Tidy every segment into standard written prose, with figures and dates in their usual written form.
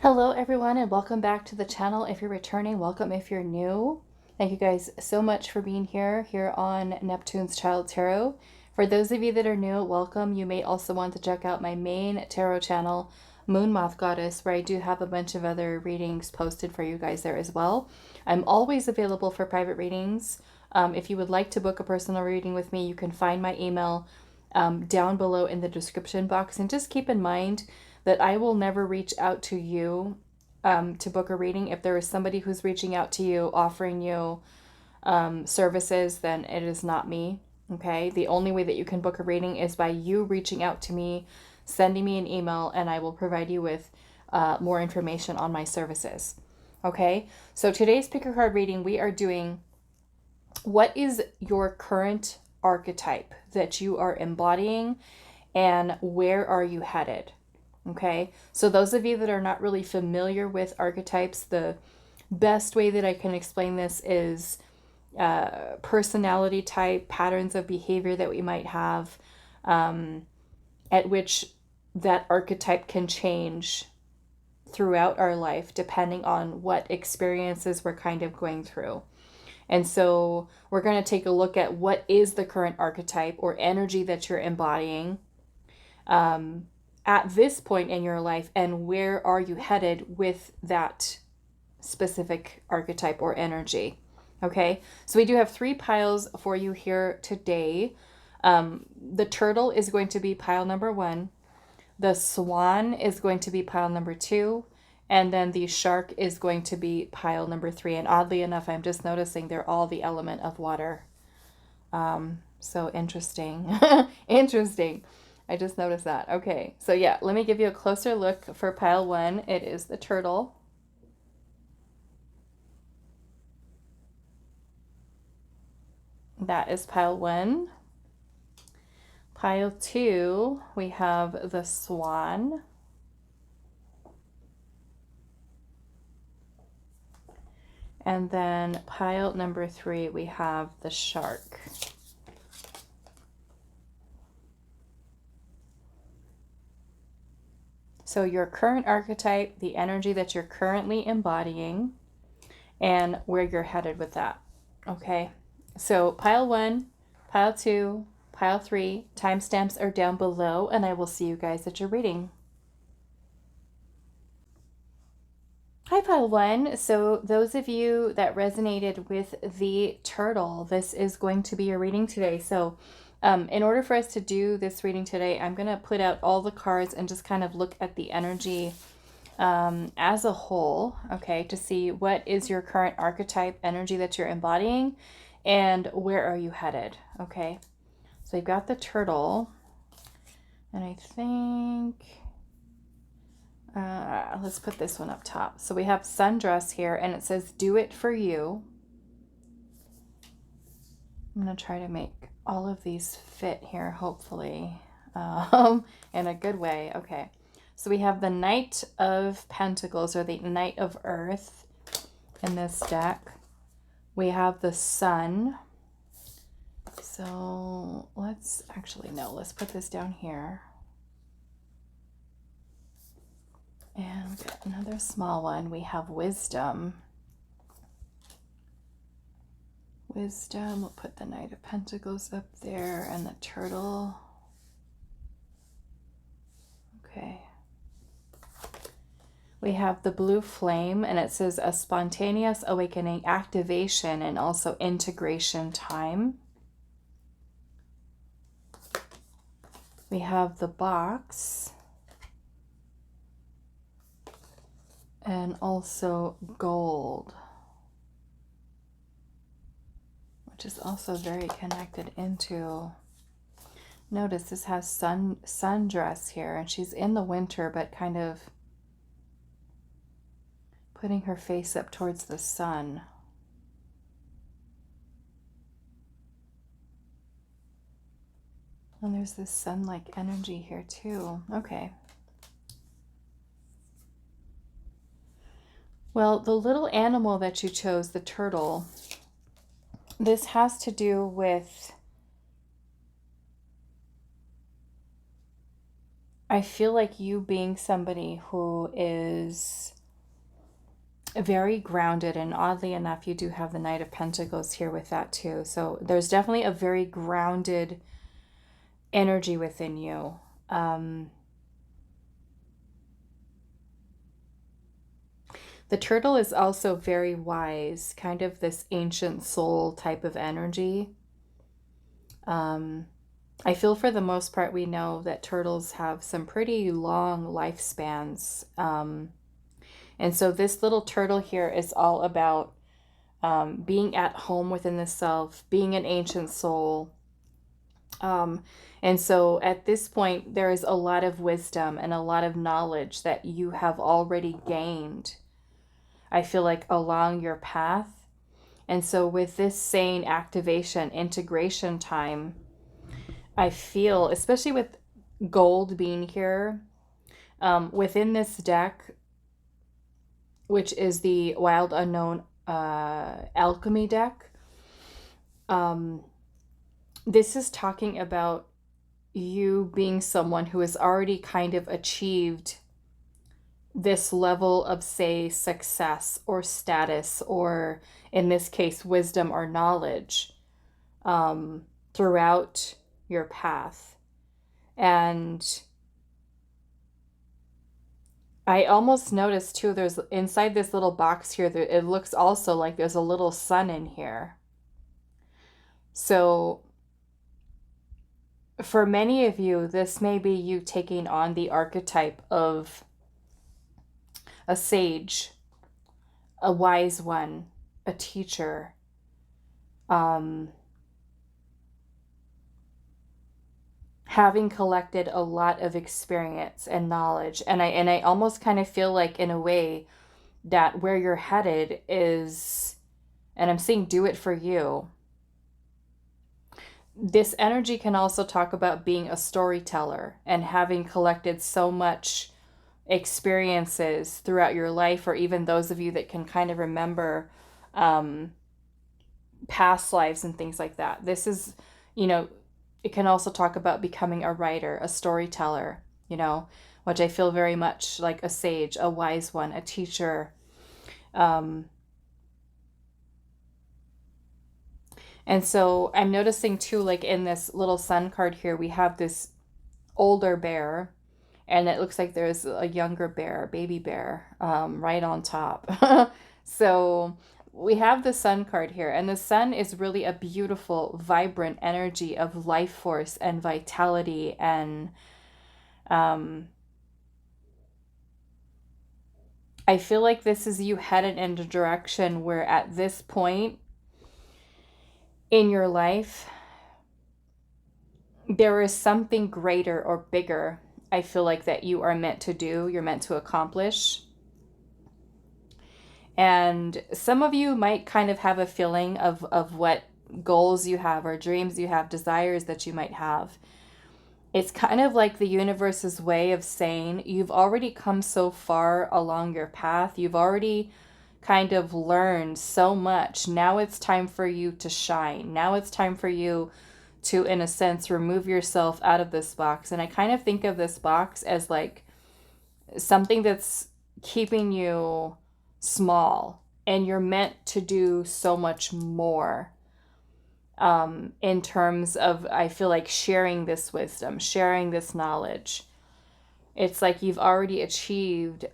Hello everyone and welcome back to the channel. If you're returning, welcome. If you're new, thank you guys so much for being here on Neptune's Child Tarot. For those of you that are new, welcome. You may also want to check out my main tarot channel, Moon Moth Goddess, where I do have a bunch of other readings posted for you guys there as well. I'm always available for private readings. If you would like to book a personal reading with me, you can find my email down below in the description box. And just keep in mind that I will never reach out to you to book a reading. If there is somebody who's reaching out to you, offering you services, then it is not me. Okay. The only way that you can book a reading is by you reaching out to me, sending me an email, and I will provide you with more information on my services. Okay. So today's pick a card reading, we are doing what is your current archetype that you are embodying and where are you headed? Okay, so those of you that are not really familiar with archetypes, the best way that I can explain this is personality type, patterns of behavior that we might have, at which that archetype can change throughout our life depending on what experiences we're kind of going through. And so we're going to take a look at what is the current archetype or energy that you're embodying at this point in your life, and where are you headed with that specific archetype or energy. Okay, so we do have 3 piles for you here today. The turtle is going to be pile number 1. The swan is going to be pile number 2. And then the shark is going to be pile number 3. And oddly enough, I'm just noticing they're all the element of water. So interesting. Interesting. I just noticed that. Okay, so yeah, let me give you a closer look for pile 1. It is the turtle. That is pile 1. Pile 2, we have the swan. And then pile number 3, we have the shark. So your current archetype, the energy that you're currently embodying, and where you're headed with that. Okay, so pile 1, pile 2, pile 3, timestamps are down below, and I will see you guys at your reading. Hi, pile 1. So those of you that resonated with the turtle, this is going to be your reading today. So in order for us to do this reading today, I'm going to put out all the cards and just kind of look at the energy as a whole, okay, to see what is your current archetype energy that you're embodying and where are you headed, okay? So we've got the turtle, and I think, let's put this one up top. So we have sundress here, and it says, do it for you. I'm going to try to make all of these fit here, hopefully, in a good way. Okay, so we have the Knight of Pentacles, or the Knight of Earth in this deck. We have the Sun. So let's put this down here. And we've got another small one. We have Wisdom. Wisdom, we'll put the Knight of Pentacles up there and the turtle. Okay. We have the Blue Flame, and it says a spontaneous awakening, activation, and also integration time. We have the Box. And also Gold, which is also very connected into, notice this has sundress here, and she's in the winter, but kind of putting her face up towards the sun. And there's this sun-like energy here too. Okay. Well, the little animal that you chose, the turtle, this has to do with I feel like you being somebody who is very grounded, and oddly enough, you do have the Knight of Pentacles here with that too. So there's definitely a very grounded energy within you. The turtle is also very wise, kind of this ancient soul type of energy. I feel for the most part, we know that turtles have some pretty long lifespans. And so this little turtle here is all about being at home within the self, being an ancient soul. And so at this point, there is a lot of wisdom and a lot of knowledge that you have already gained, I feel like, along your path. And so with this sane activation, integration time, I feel, especially with gold being here, within this deck, which is the Wild Unknown Alchemy deck, this is talking about you being someone who has already kind of achieved this level of, say, success or status, or in this case, wisdom or knowledge, throughout your path. And I almost noticed too, there's inside this little box here, it looks also like there's a little sun in here. So for many of you, this may be you taking on the archetype of a sage, a wise one, a teacher, having collected a lot of experience and knowledge. And I almost kind of feel like, in a way, that where you're headed is, and I'm saying do it for you. This energy can also talk about being a storyteller and having collected so much experiences throughout your life, or even those of you that can kind of remember past lives and things like that. This is, it can also talk about becoming a writer, a storyteller, which I feel very much like a sage, a wise one, a teacher. And so I'm noticing too, like in this little sun card here, we have this older bear, and it looks like there's a younger bear, baby bear, right on top. So we have the sun card here, and the sun is really a beautiful, vibrant energy of life force and vitality. And I feel like this is you headed in a direction where at this point in your life, there is something greater or bigger, I feel like, that you are meant to do, you're meant to accomplish. And some of you might kind of have a feeling of what goals you have, or dreams you have, desires that you might have. It's kind of like the universe's way of saying, you've already come so far along your path. You've already kind of learned so much. Now it's time for you to shine. Now it's time for you to, in a sense, remove yourself out of this box. And I kind of think of this box as like something that's keeping you small, and you're meant to do so much more, in terms of, I feel like, sharing this wisdom, sharing this knowledge. It's like you've already achieved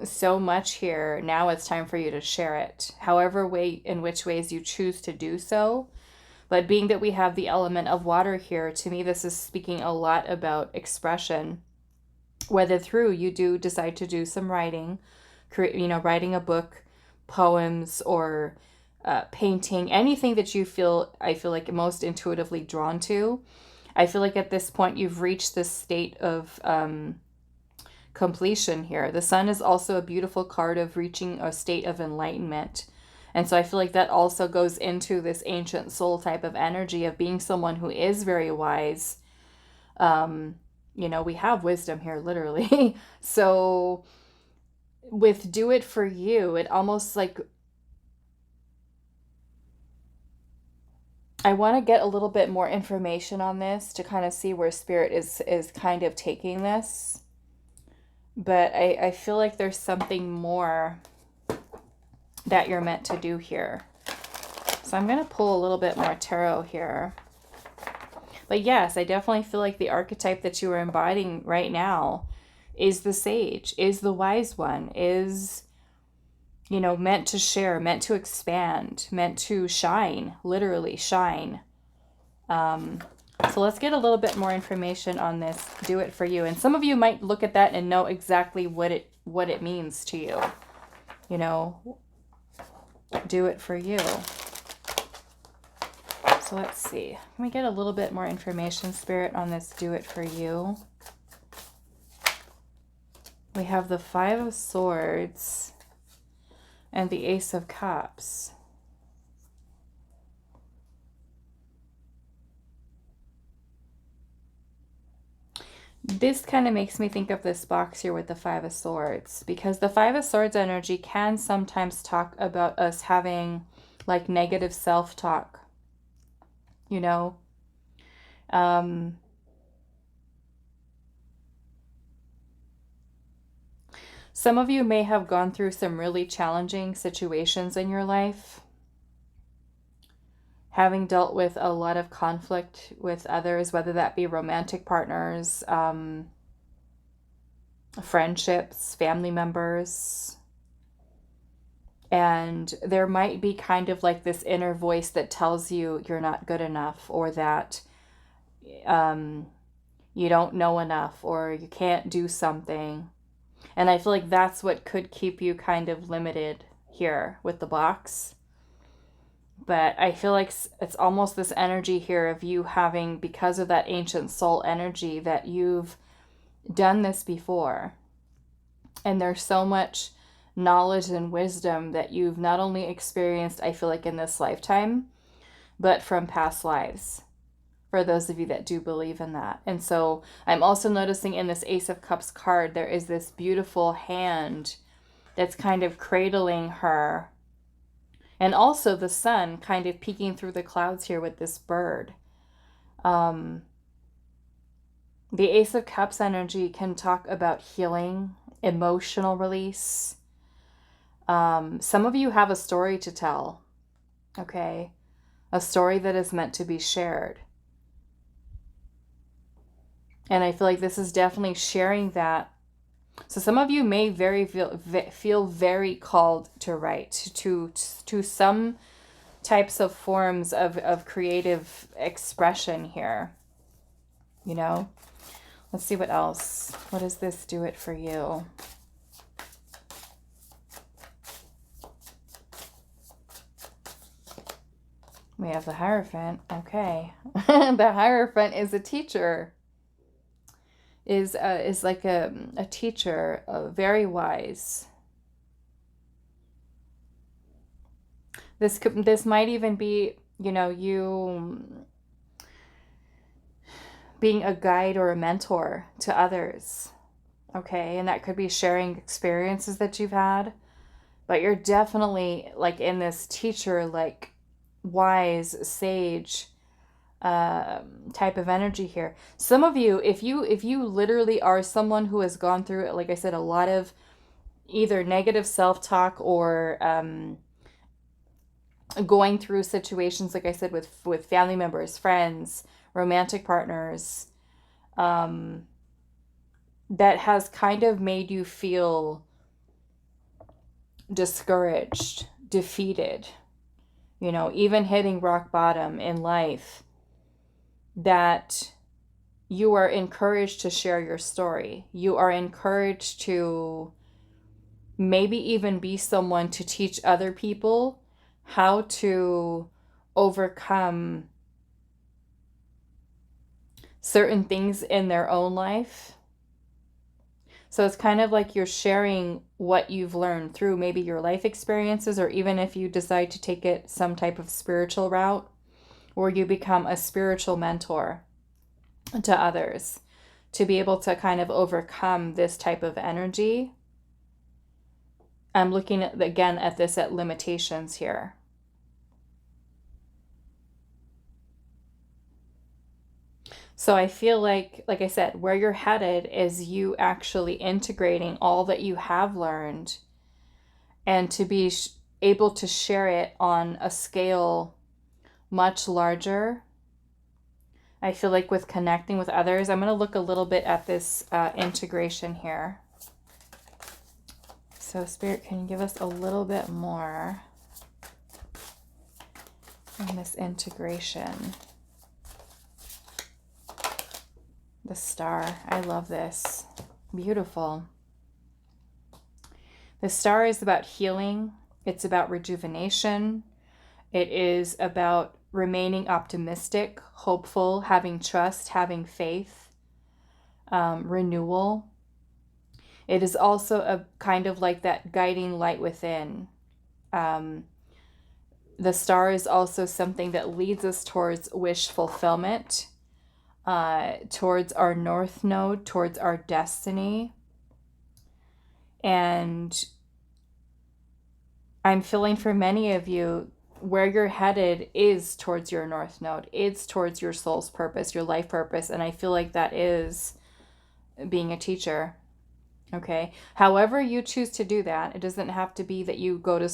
so much here. Now it's time for you to share it, however in which ways you choose to do so. But being that we have the element of water here, to me, this is speaking a lot about expression, whether through you do decide to do some writing, writing a book, poems, or painting, anything that you feel, I feel like, most intuitively drawn to. I feel like at this point you've reached this state of completion here. The sun is also a beautiful card of reaching a state of enlightenment. And so I feel like that also goes into this ancient soul type of energy of being someone who is very wise. We have wisdom here, literally. So with do it for you, it almost like, I want to get a little bit more information on this to kind of see where Spirit is kind of taking this. But I feel like there's something more that you're meant to do here. So I'm going to pull a little bit more tarot here. But yes, I definitely feel like the archetype that you are embodying right now is the sage, is the wise one, is, you know, meant to share, meant to expand, meant to shine, literally shine. So let's get a little bit more information on this. Do it for you. And some of you might look at that and know exactly what it means to you. You know, do it for you. So let's see. Can we get a little bit more information, Spirit, on this do it for you? We have the Five of Swords and the Ace of Cups. This kind of makes me think of this box here with the Five of Swords, because the Five of Swords energy can sometimes talk about us having like negative self-talk, you know. Some of you may have gone through some really challenging situations in your life, having dealt with a lot of conflict with others, whether that be romantic partners, friendships, family members. And there might be kind of like this inner voice that tells you you're not good enough, or that you don't know enough, or you can't do something. And I feel like that's what could keep you kind of limited here with the box. But I feel like it's almost this energy here of you having, because of that ancient soul energy, that you've done this before. And there's so much knowledge and wisdom that you've not only experienced, I feel like, in this lifetime, but from past lives, for those of you that do believe in that. And so I'm also noticing in this Ace of Cups card, there is this beautiful hand that's kind of cradling her. And also the sun kind of peeking through the clouds here with this bird. The Ace of Cups energy can talk about healing, emotional release. Some of you have a story to tell, okay? A story that is meant to be shared. And I feel like this is definitely sharing that. So some of you may feel very called to write, to some types of forms of creative expression here. You know? Let's see what else. What does this do it for you? We have the Hierophant. Okay. The Hierophant is a teacher. Is like a teacher, very wise. This might even be, you know, you being a guide or a mentor to others. Okay, and that could be sharing experiences that you've had, but you're definitely like in this teacher, like wise, sage type of energy here. Some of you, if you literally are someone who has gone through, like I said, a lot of either negative self-talk or going through situations, like I said, with family members, friends, romantic partners, that has kind of made you feel discouraged, defeated, you know, even hitting rock bottom in life, that you are encouraged to share your story. You are encouraged to maybe even be someone to teach other people how to overcome certain things in their own life. So it's kind of like you're sharing what you've learned through maybe your life experiences, or even if you decide to take it some type of spiritual route, or you become a spiritual mentor to others to be able to kind of overcome this type of energy. I'm looking at, again, at this at limitations here. So I feel like I said, where you're headed is you actually integrating all that you have learned and to be able to share it on a scale much larger. I feel like with connecting with others, I'm going to look a little bit at this integration here. So Spirit, can you give us a little bit more on this integration? The star. I love this. Beautiful. The star is about healing. It's about rejuvenation. It is about remaining optimistic, hopeful, having trust, having faith, renewal. It is also a kind of like that guiding light within. The star is also something that leads us towards wish fulfillment, towards our north node, towards our destiny. And I'm feeling for many of you, where you're headed is towards your north node. It's towards your soul's purpose, your life purpose. And I feel like that is being a teacher. Okay. However you choose to do that, it doesn't have to be that you go to,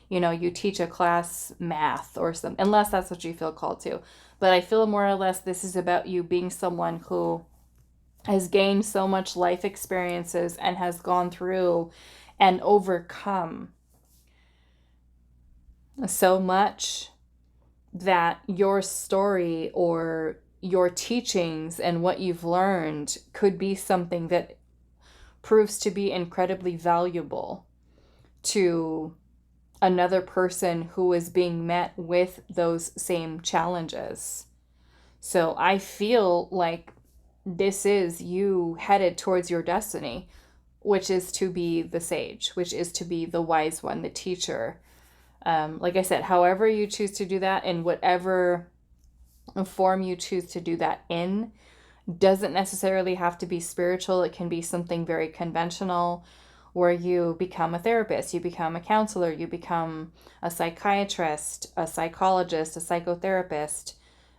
you teach a class math or something, unless that's what you feel called to. But I feel more or less this is about you being someone who has gained so much life experiences and has gone through and overcome so much that your story or your teachings and what you've learned could be something that proves to be incredibly valuable to another person who is being met with those same challenges. So I feel like this is you headed towards your destiny, which is to be the sage, which is to be the wise one, the teacher. Like I said, however you choose to do that, in whatever form you choose to do that in, doesn't necessarily have to be spiritual. It can be something very conventional where you become a therapist, you become a counselor, you become a psychiatrist, a psychologist, a psychotherapist,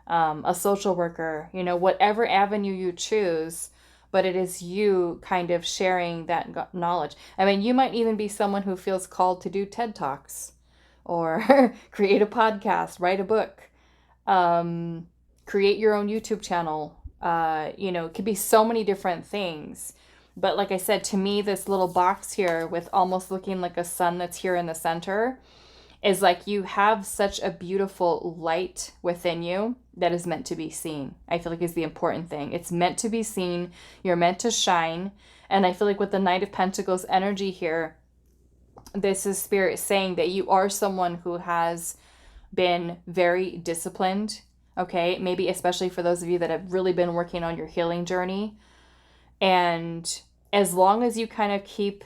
a social worker, whatever avenue you choose, but it is you kind of sharing that knowledge. I mean, you might even be someone who feels called to do TED Talks or create a podcast, write a book, create your own YouTube channel. It could be so many different things. But like I said, to me, this little box here with almost looking like a sun that's here in the center is like you have such a beautiful light within you that is meant to be seen. I feel like is the important thing. It's meant to be seen. You're meant to shine. And I feel like with the Knight of Pentacles energy here, this is Spirit saying that you are someone who has been very disciplined. Okay, maybe especially for those of you that have really been working on your healing journey. And as long as you kind of keep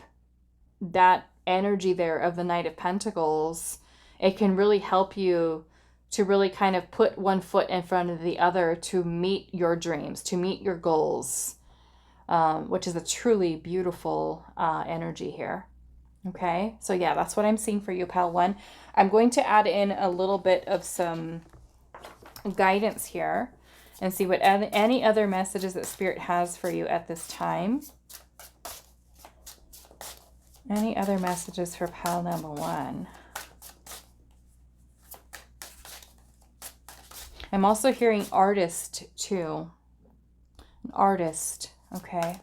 that energy there of the Knight of Pentacles, it can really help you to really kind of put one foot in front of the other to meet your dreams, to meet your goals, which is a truly beautiful energy here. Okay, so yeah, that's what I'm seeing for you, Pal 1. I'm going to add in a little bit of some guidance here and see what any other messages that Spirit has for you at this time. Any other messages for pile number 1? I'm also hearing artist too. An artist, okay.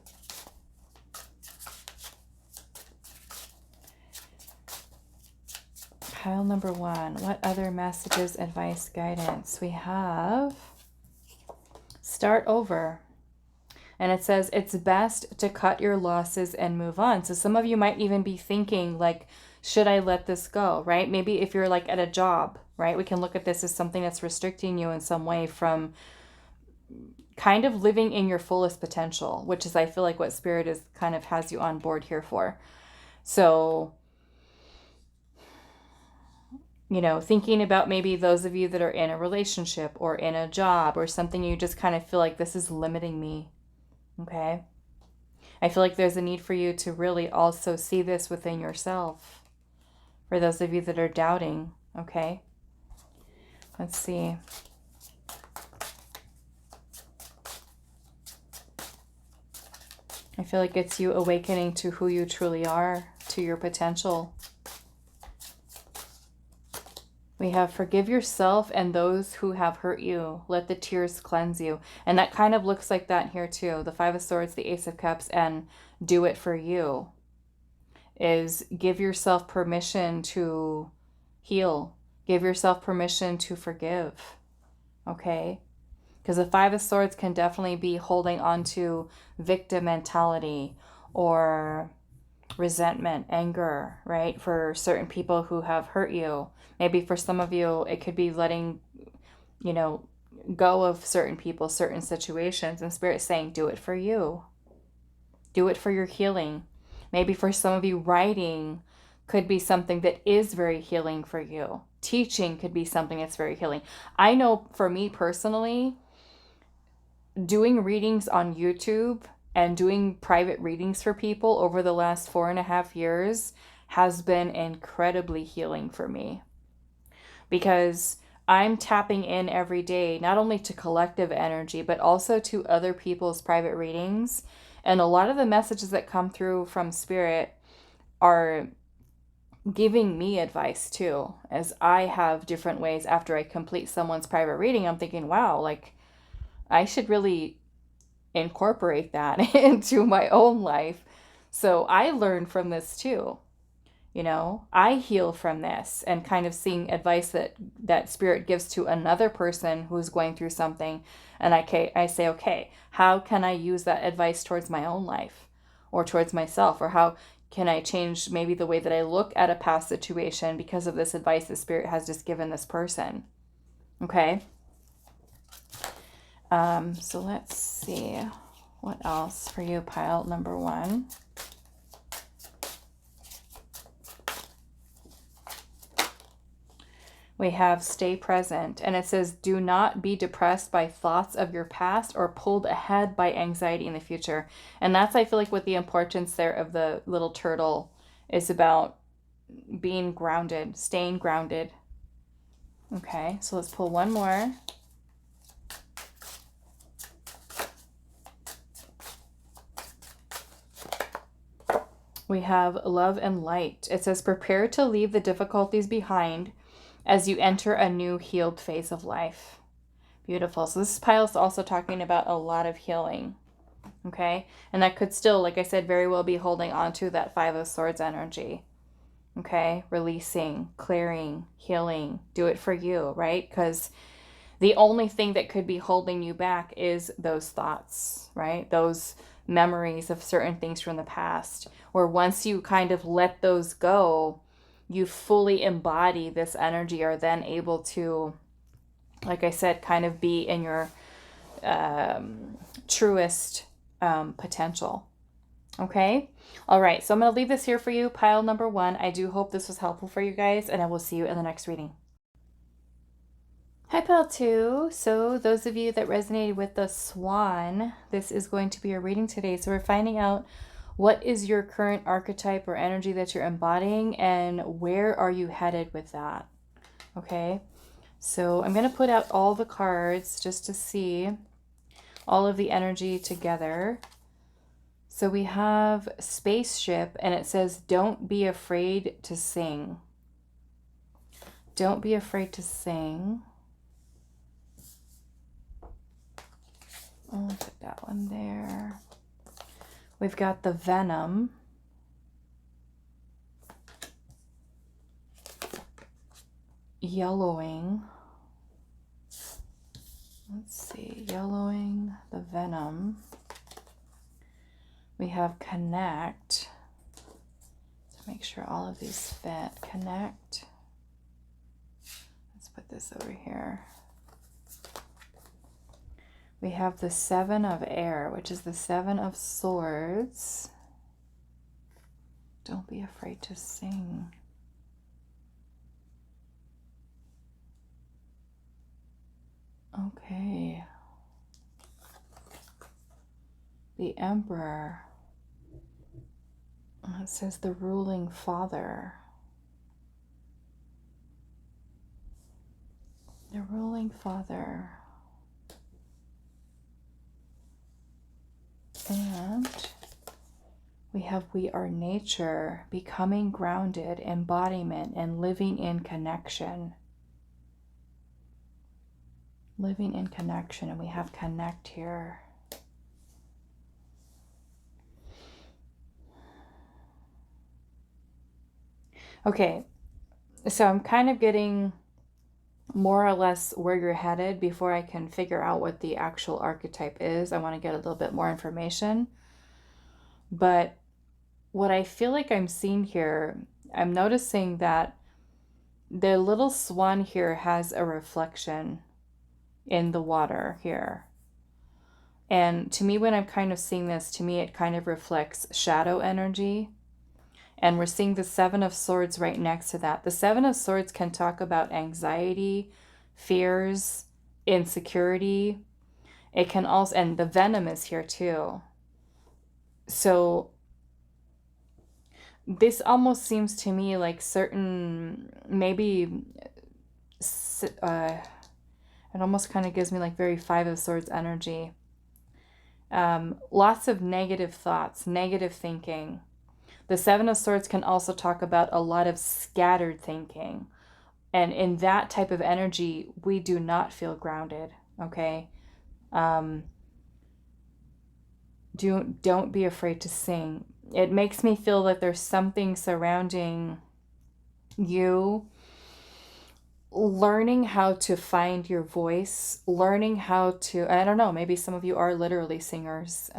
Pile number 1. What other messages, advice, guidance? We have start over. And it says it's best to cut your losses and move on. So some of you might even be thinking like, should I let this go, right? Maybe if you're like at a job, right? We can look at this as something that's restricting you in some way from kind of living in your fullest potential, which is, I feel like what Spirit is kind of has you on board here for. So, thinking about maybe those of you that are in a relationship or in a job or something, you just kind of feel like this is limiting me. Okay. I feel like there's a need for you to really also see this within yourself. For those of you that are doubting. Okay. Let's see. I feel like it's you awakening to who you truly are, to your potential. We have forgive yourself and those who have hurt you. Let the tears cleanse you. And that kind of looks like that here too. The Five of Swords, the Ace of Cups, and do it for you is give yourself permission to heal. Give yourself permission to forgive. Okay? Because the Five of Swords can definitely be holding on to victim mentality or resentment, anger, right? For certain people who have hurt you. Maybe for some of you, it could be letting, you know, go of certain people, certain situations. And Spirit saying, do it for you. Do it for your healing. Maybe for some of you, writing could be something that is very healing for you. Teaching could be something that's very healing. I know for me personally, doing readings on YouTube and doing private readings for people over the last 4.5 years has been incredibly healing for me, because I'm tapping in every day, not only to collective energy, but also to other people's private readings. And a lot of the messages that come through from Spirit are giving me advice too, as I have different ways after I complete someone's private reading. I'm thinking, wow, like I should really incorporate that into my own life. So I learn from this too. You know, I heal from this, and kind of seeing advice that Spirit gives to another person who's going through something. And I say, okay, how can I use that advice towards my own life or towards myself? Or how can I change maybe the way that I look at a past situation because of this advice that Spirit has just given this person? Okay. So let's see what else for you, pile number 1. We have stay present, and it says, do not be depressed by thoughts of your past or pulled ahead by anxiety in the future. And that's, I feel like, what the importance there of the little turtle is about, being grounded, staying grounded. Okay, so let's pull one more. We have love and light. It says, prepare to leave the difficulties behind as you enter a new healed phase of life. Beautiful. So this pile is also talking about a lot of healing. Okay. And that could still, like I said, very well be holding on to that Five of Swords energy. Okay. Releasing, clearing, healing. Do it for you, right? Because the only thing that could be holding you back is those thoughts, right? Those memories of certain things from the past. Or once you kind of let those go, you fully embody this energy, are then able to, like I said, kind of be in your truest potential. Okay. All right. So I'm going to leave this here for you, pile number 1. I do hope this was helpful for you guys, and I will see you in the next reading. Hi, pile 2. So those of you that resonated with the Swan, this is going to be a reading today. So we're finding out, what is your current archetype or energy that you're embodying, and where are you headed with that? Okay. So I'm going to put out all the cards just to see all of the energy together. So we have spaceship, and it says, don't be afraid to sing. Don't be afraid to sing. I'll put that one there. We've got the venom. Yellowing. Let's see, yellowing, the venom. We have connect. To make sure all of these fit. Connect. Let's put this over here. We have the 7 of air, which is the 7 of swords. Don't be afraid to sing. Okay. The Emperor. It says the ruling father. The ruling father. And We have we are nature, becoming grounded, embodiment, and living in connection. Living in connection, and we have connect here. Okay, so I'm kind of getting more or less where you're headed before I can figure out what the actual archetype is. I want to get a little bit more information. But what I feel like I'm seeing here, I'm noticing that the little swan here has a reflection in the water here. And to me, when I'm kind of seeing this, to me, it kind of reflects shadow energy. And we're seeing the Seven of Swords right next to that. The Seven of Swords can talk about anxiety, fears, insecurity. It can also, and the venom is here too. So this almost seems to me like certain, maybe, it almost kind of gives me like very Five of Swords energy. Lots of negative thoughts, negative thinking. The Seven of Swords can also talk about a lot of scattered thinking. And in that type of energy, we do not feel grounded, okay? Don't be afraid to sing. It makes me feel that there's something surrounding you learning how to find your voice, learning how to, I don't know, maybe some of you are literally singers.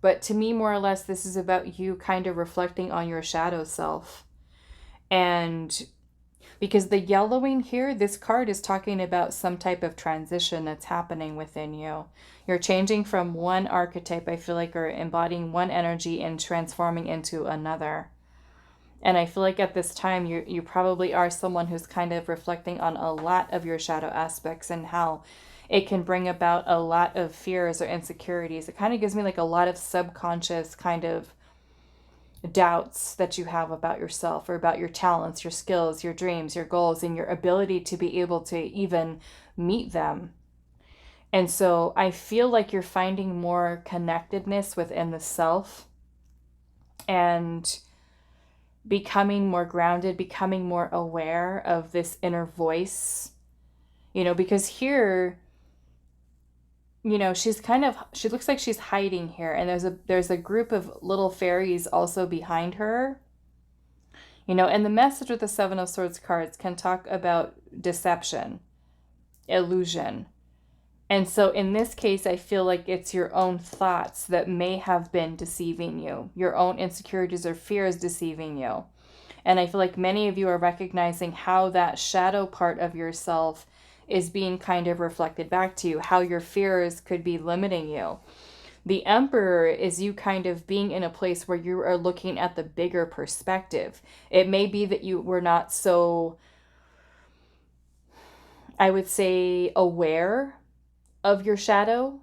But to me, more or less, this is about you kind of reflecting on your shadow self. And because the yellowing here, this card is talking about some type of transition that's happening within you. You're changing from one archetype, I feel like, or embodying one energy and transforming into another. And I feel like at this time, you probably are someone who's kind of reflecting on a lot of your shadow aspects and how it can bring about a lot of fears or insecurities. It kind of gives me like a lot of subconscious kind of doubts that you have about yourself or about your talents, your skills, your dreams, your goals, and your ability to be able to even meet them. And so I feel like you're finding more connectedness within the self and becoming more grounded, becoming more aware of this inner voice, because here, she's she looks like she's hiding here, and there's a group of little fairies also behind her. And the message with the Seven of Swords cards can talk about deception, illusion. And so in this case, I feel like it's your own thoughts that may have been deceiving you, your own insecurities or fears deceiving you. And I feel like many of you are recognizing how that shadow part of yourself is being kind of reflected back to you, how your fears could be limiting you. The Emperor is you kind of being in a place where you are looking at the bigger perspective. It may be that you were not so, I would say, aware of your shadow,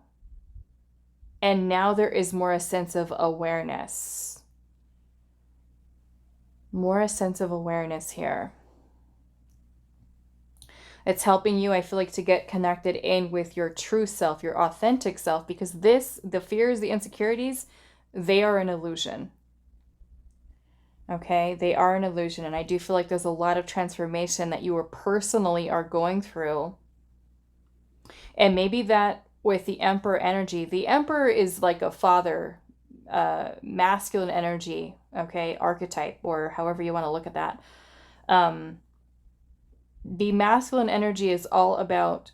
and now there is more a sense of awareness. More a sense of awareness here. It's helping you, I feel like, to get connected in with your true self, your authentic self, because the fears, the insecurities, they are an illusion. Okay, they are an illusion, and I do feel like there's a lot of transformation that you personally are going through. And maybe that with the Emperor energy, the Emperor is like a father, masculine energy, okay, archetype, or however you want to look at that. The masculine energy is all about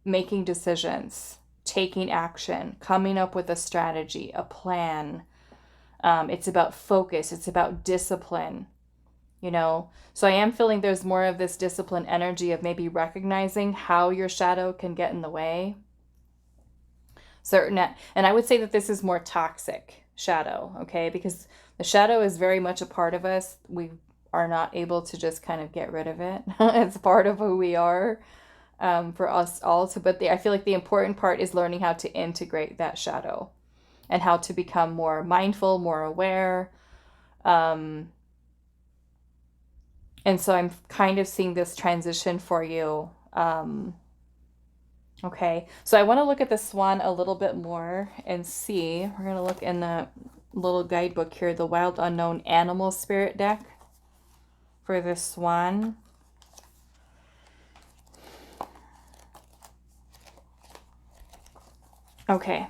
making decisions, taking action, coming up with a strategy, a plan. It's about focus. It's about discipline, So I am feeling there's more of this discipline energy of maybe recognizing how your shadow can get in the way. And I would say that this is more toxic shadow, okay? Because the shadow is very much a part of us. We are not able to just kind of get rid of it. It's part of who we are, for us all to, but I feel like the important part is learning how to integrate that shadow and how to become more mindful, more aware. And so I'm kind of seeing this transition for you. Okay, so I want to look at the Swan a little bit more and see. We're going to look in the little guidebook here, the Wild Unknown Animal Spirit deck for the Swan. Okay.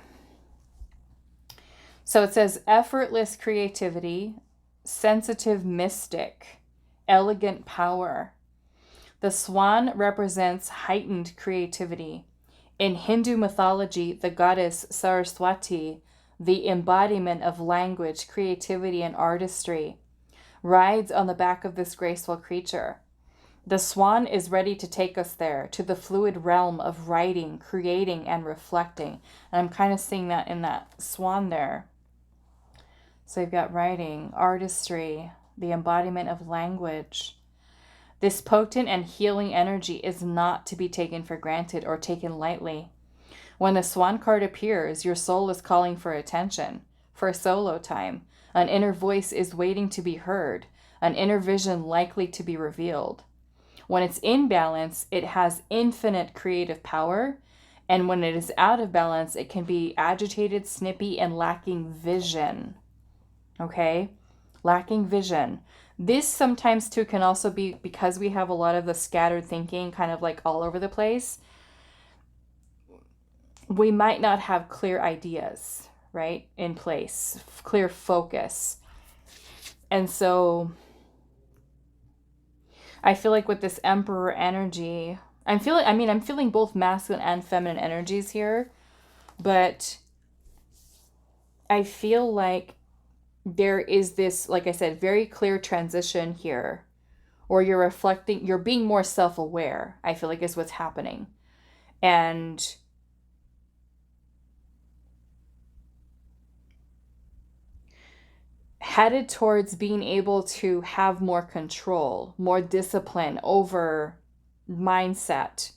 So it says effortless creativity, sensitive mystic, elegant power. The swan represents heightened creativity. In Hindu mythology, the goddess Saraswati, the embodiment of language, creativity, and artistry, rides on the back of this graceful creature. The swan is ready to take us there, to the fluid realm of writing, creating, and reflecting. And I'm kind of seeing that in that swan there. So you've got writing, artistry, the embodiment of language. This potent and healing energy is not to be taken for granted or taken lightly. When the Swan card appears, your soul is calling for attention, for solo time. An inner voice is waiting to be heard, an inner vision likely to be revealed. When it's in balance, it has infinite creative power, and when it is out of balance, it can be agitated, snippy, and lacking vision. Okay? Lacking vision. This sometimes too can also be because we have a lot of the scattered thinking kind of like all over the place. We might not have clear ideas, right, in place, clear focus. And so I feel like with this Emperor energy, I'm feeling both masculine and feminine energies here, but I feel like there is this, like I said, very clear transition here, or you're reflecting, you're being more self-aware, I feel like is what's happening. And headed towards being able to have more control, more discipline over mindset,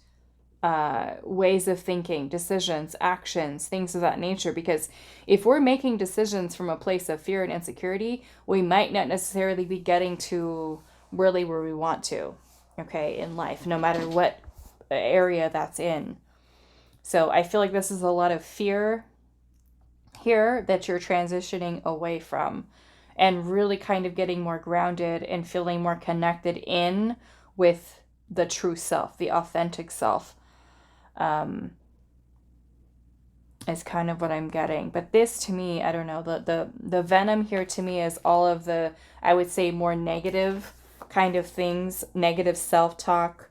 ways of thinking, decisions, actions, things of that nature. Because if we're making decisions from a place of fear and insecurity, we might not necessarily be getting to really where we want to, okay, in life, no matter what area that's in. So I feel like this is a lot of fear here that you're transitioning away from, and really kind of getting more grounded and feeling more connected in with the true self, the authentic self, is kind of what I'm getting. But this to me, I don't know, the venom here to me is all of the, I would say, more negative kind of things, negative self-talk,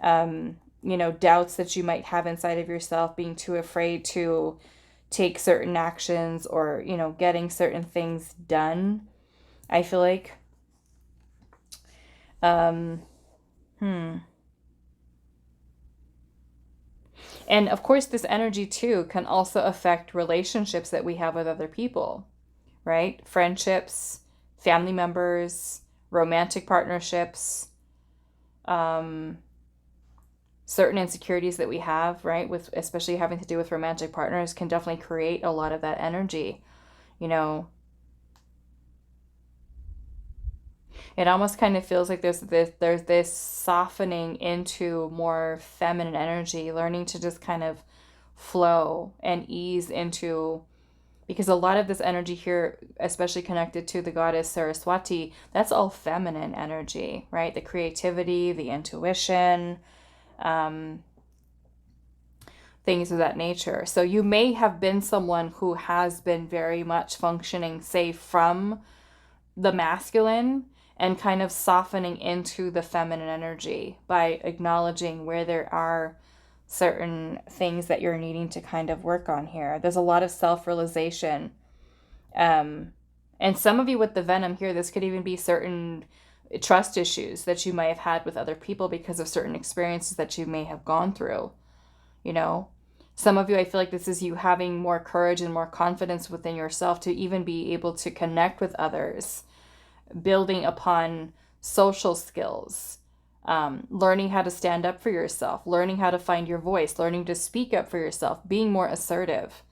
doubts that you might have inside of yourself, being too afraid to take certain actions, or, getting certain things done, I feel like. And of course, this energy too can also affect relationships that we have with other people, right? Friendships, family members, romantic partnerships, certain insecurities that we have, right? With especially having to do with romantic partners, can definitely create a lot of that energy. It almost kind of feels like there's this softening into more feminine energy, learning to just kind of flow and ease into, because a lot of this energy here, especially connected to the goddess Saraswati, that's all feminine energy, right? The creativity, the intuition, things of that nature. So you may have been someone who has been very much functioning, say, from the masculine, and kind of softening into the feminine energy by acknowledging where there are certain things that you're needing to kind of work on here. There's a lot of self-realization. And some of you with the venom here, this could even be certain trust issues that you might have had with other people because of certain experiences that you may have gone through. Some of you, I feel like this is you having more courage and more confidence within yourself to even be able to connect with others, building upon social skills, learning how to stand up for yourself, learning how to find your voice, learning to speak up for yourself, being more assertive,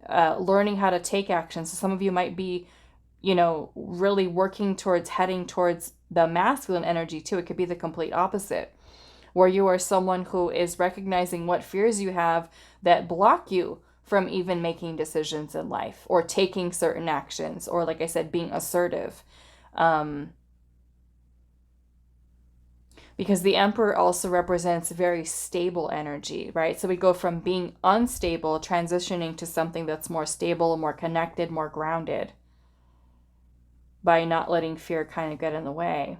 learning how to take action. So some of you might be, really working towards heading towards the masculine energy too. It could be the complete opposite, where you are someone who is recognizing what fears you have that block you from even making decisions in life or taking certain actions, or like I said, being assertive. Because the Emperor also represents very stable energy, right? So we go from being unstable, transitioning to something that's more stable, more connected, more grounded, by not letting fear kind of get in the way.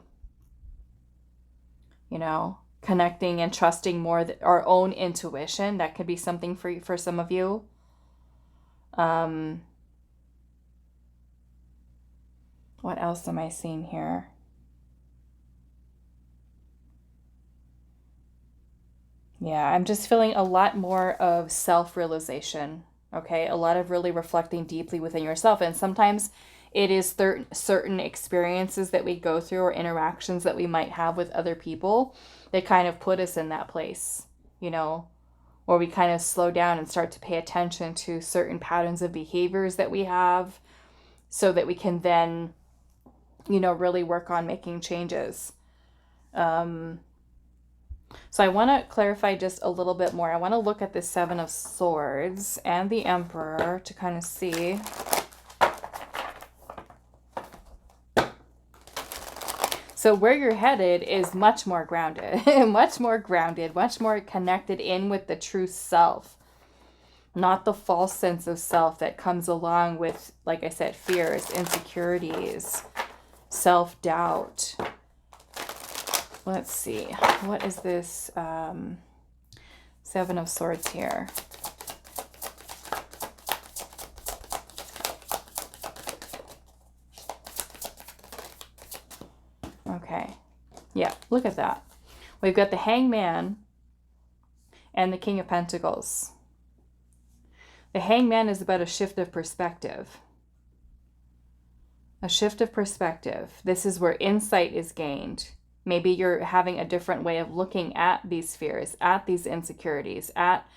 You know, connecting and trusting more our own intuition. That could be something for some of you. What else am I seeing here? Yeah, I'm just feeling a lot more of self-realization, okay? A lot of really reflecting deeply within yourself. And sometimes it is certain experiences that we go through or interactions that we might have with other people that kind of put us in that place, you know, where we kind of slow down and start to pay attention to certain patterns of behaviors that we have so that we can then, you know, really work on making changes. So I want to clarify just a little bit more. I want to look at the Seven of Swords and the Emperor to kind of see. So where you're headed is much more grounded, much more grounded, much more connected in with the true self, not the false sense of self that comes along with, like I said, fears, insecurities, self-doubt. Let's see. What is this Seven of Swords here? Okay. Yeah, look at that. We've got the Hangman and the King of Pentacles. The Hangman is about a shift of perspective. A shift of perspective. This is where insight is gained. Maybe you're having a different way of looking at these fears, at these insecurities, at,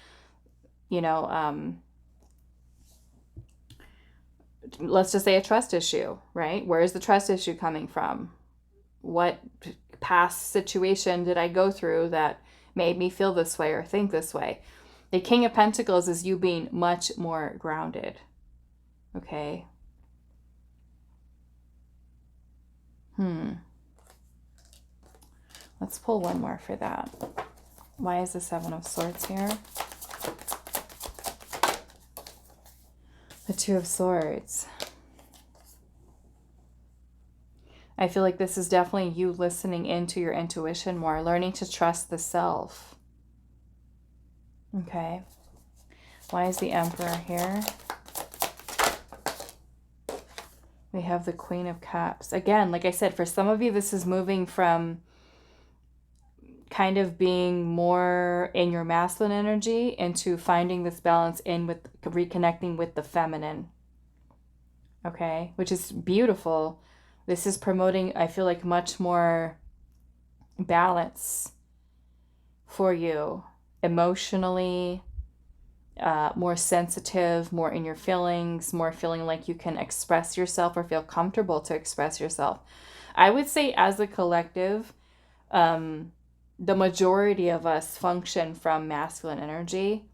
you know, let's just say a trust issue, right? Where is the trust issue coming from? What past situation did I go through that made me feel this way or think this way? The King of Pentacles is you being much more grounded, okay? Let's pull one more for that. Why is the Seven of Swords here? The Two of Swords. I feel like this is definitely you listening into your intuition more, learning to trust the self. Okay. Why is the Emperor here? We have the Queen of Cups. Again, like I said, for some of you, this is moving from kind of being more in your masculine energy into finding this balance in with reconnecting with the feminine. Okay, which is beautiful. This is promoting, I feel like, much more balance for you emotionally, more sensitive, more in your feelings, more feeling like you can express yourself or feel comfortable to express yourself. I would say as a collective, the majority of us function from masculine energy.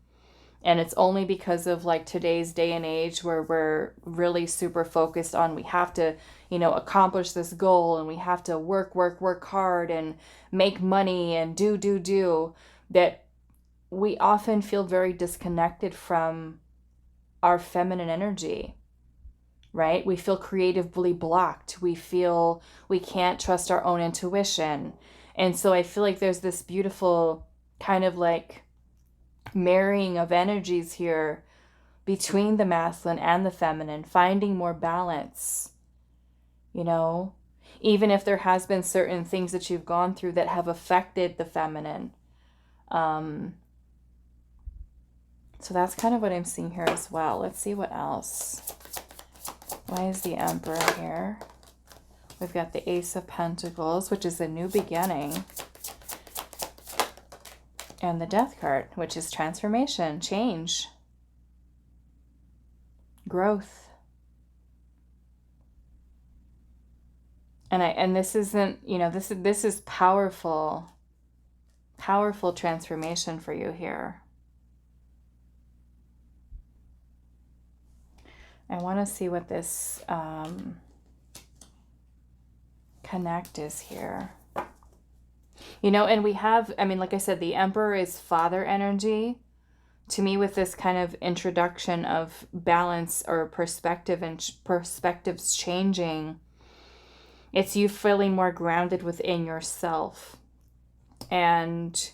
And it's only because of like today's day and age where we're really super focused on, we have to, you know, accomplish this goal and we have to work hard and make money and do, that we often feel very disconnected from our feminine energy, right? We feel creatively blocked. We feel we can't trust our own intuition. And so I feel like there's this beautiful kind of like marrying of energies here between the masculine and the feminine, finding more balance, you know, even if there has been certain things that you've gone through that have affected the feminine. So that's kind of what I'm seeing here as well. Let's see what else. Why is the Emperor here? We've got the Ace of Pentacles, which is a new beginning. And the Death card, which is transformation, change, growth. And this isn't, you know, this is powerful transformation for you here. I want to see what this connect is here. You know, and we have, I mean, like I said, the Emperor is father energy. To me, with this kind of introduction of balance or perspective and perspectives changing, it's you feeling more grounded within yourself. And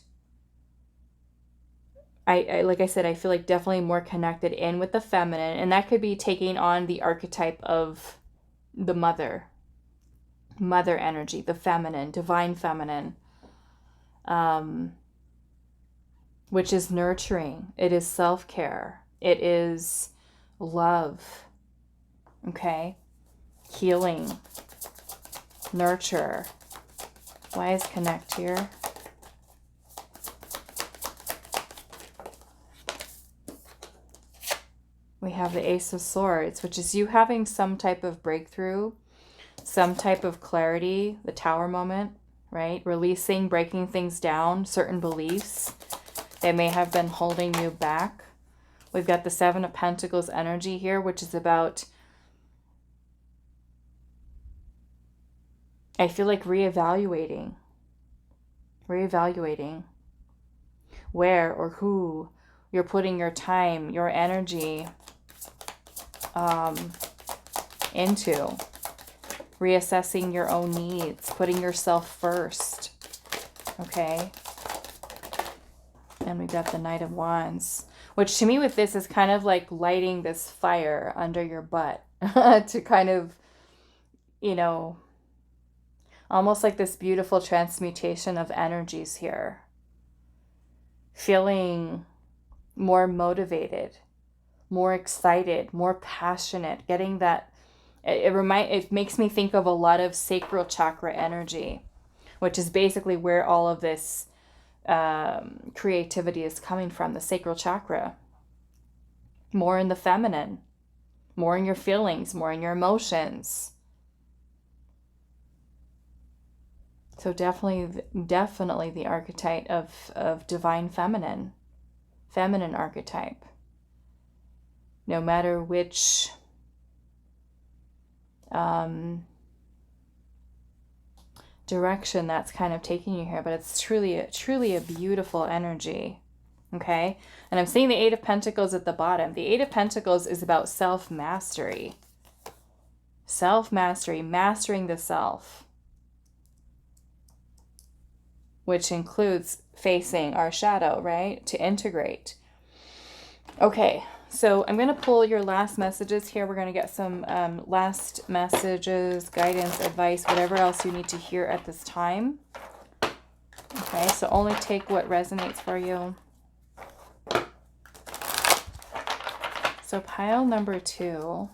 I like I said, I feel like definitely more connected in with the feminine. And that could be taking on the archetype of the mother energy, the feminine, divine feminine. Which is nurturing. It is self-care. It is love. Okay? Healing. Nurture. Why is connect here? We have the Ace of Swords, which is you having some type of breakthrough, some type of clarity, the Tower moment, right? Releasing, breaking things down, certain beliefs that may have been holding you back. We've got the Seven of Pentacles energy here, which is about, I feel like reevaluating where or who you're putting your time, your energy into. Reassessing your own needs, putting yourself first. Okay? And we got the Knight of Wands, which to me with this is kind of like lighting this fire under your butt to kind of, you know, almost like this beautiful transmutation of energies here. Feeling more motivated, more excited, more passionate, getting that, it makes me think of a lot of sacral chakra energy, which is basically where all of this creativity is coming from, the sacral chakra. More in the feminine, more in your feelings, more in your emotions. So definitely the archetype of divine feminine archetype. No matter which direction that's kind of taking you here, but it's truly a beautiful energy. Okay, and I'm seeing the Eight of Pentacles at the bottom. The Eight of Pentacles is about self-mastery, mastering the self, which includes facing our shadow, right, to integrate. Okay, so I'm going to pull your last messages here. We're going to get some last messages, guidance, advice, whatever else you need to hear at this time. Okay, so only take what resonates for you. So pile number 2.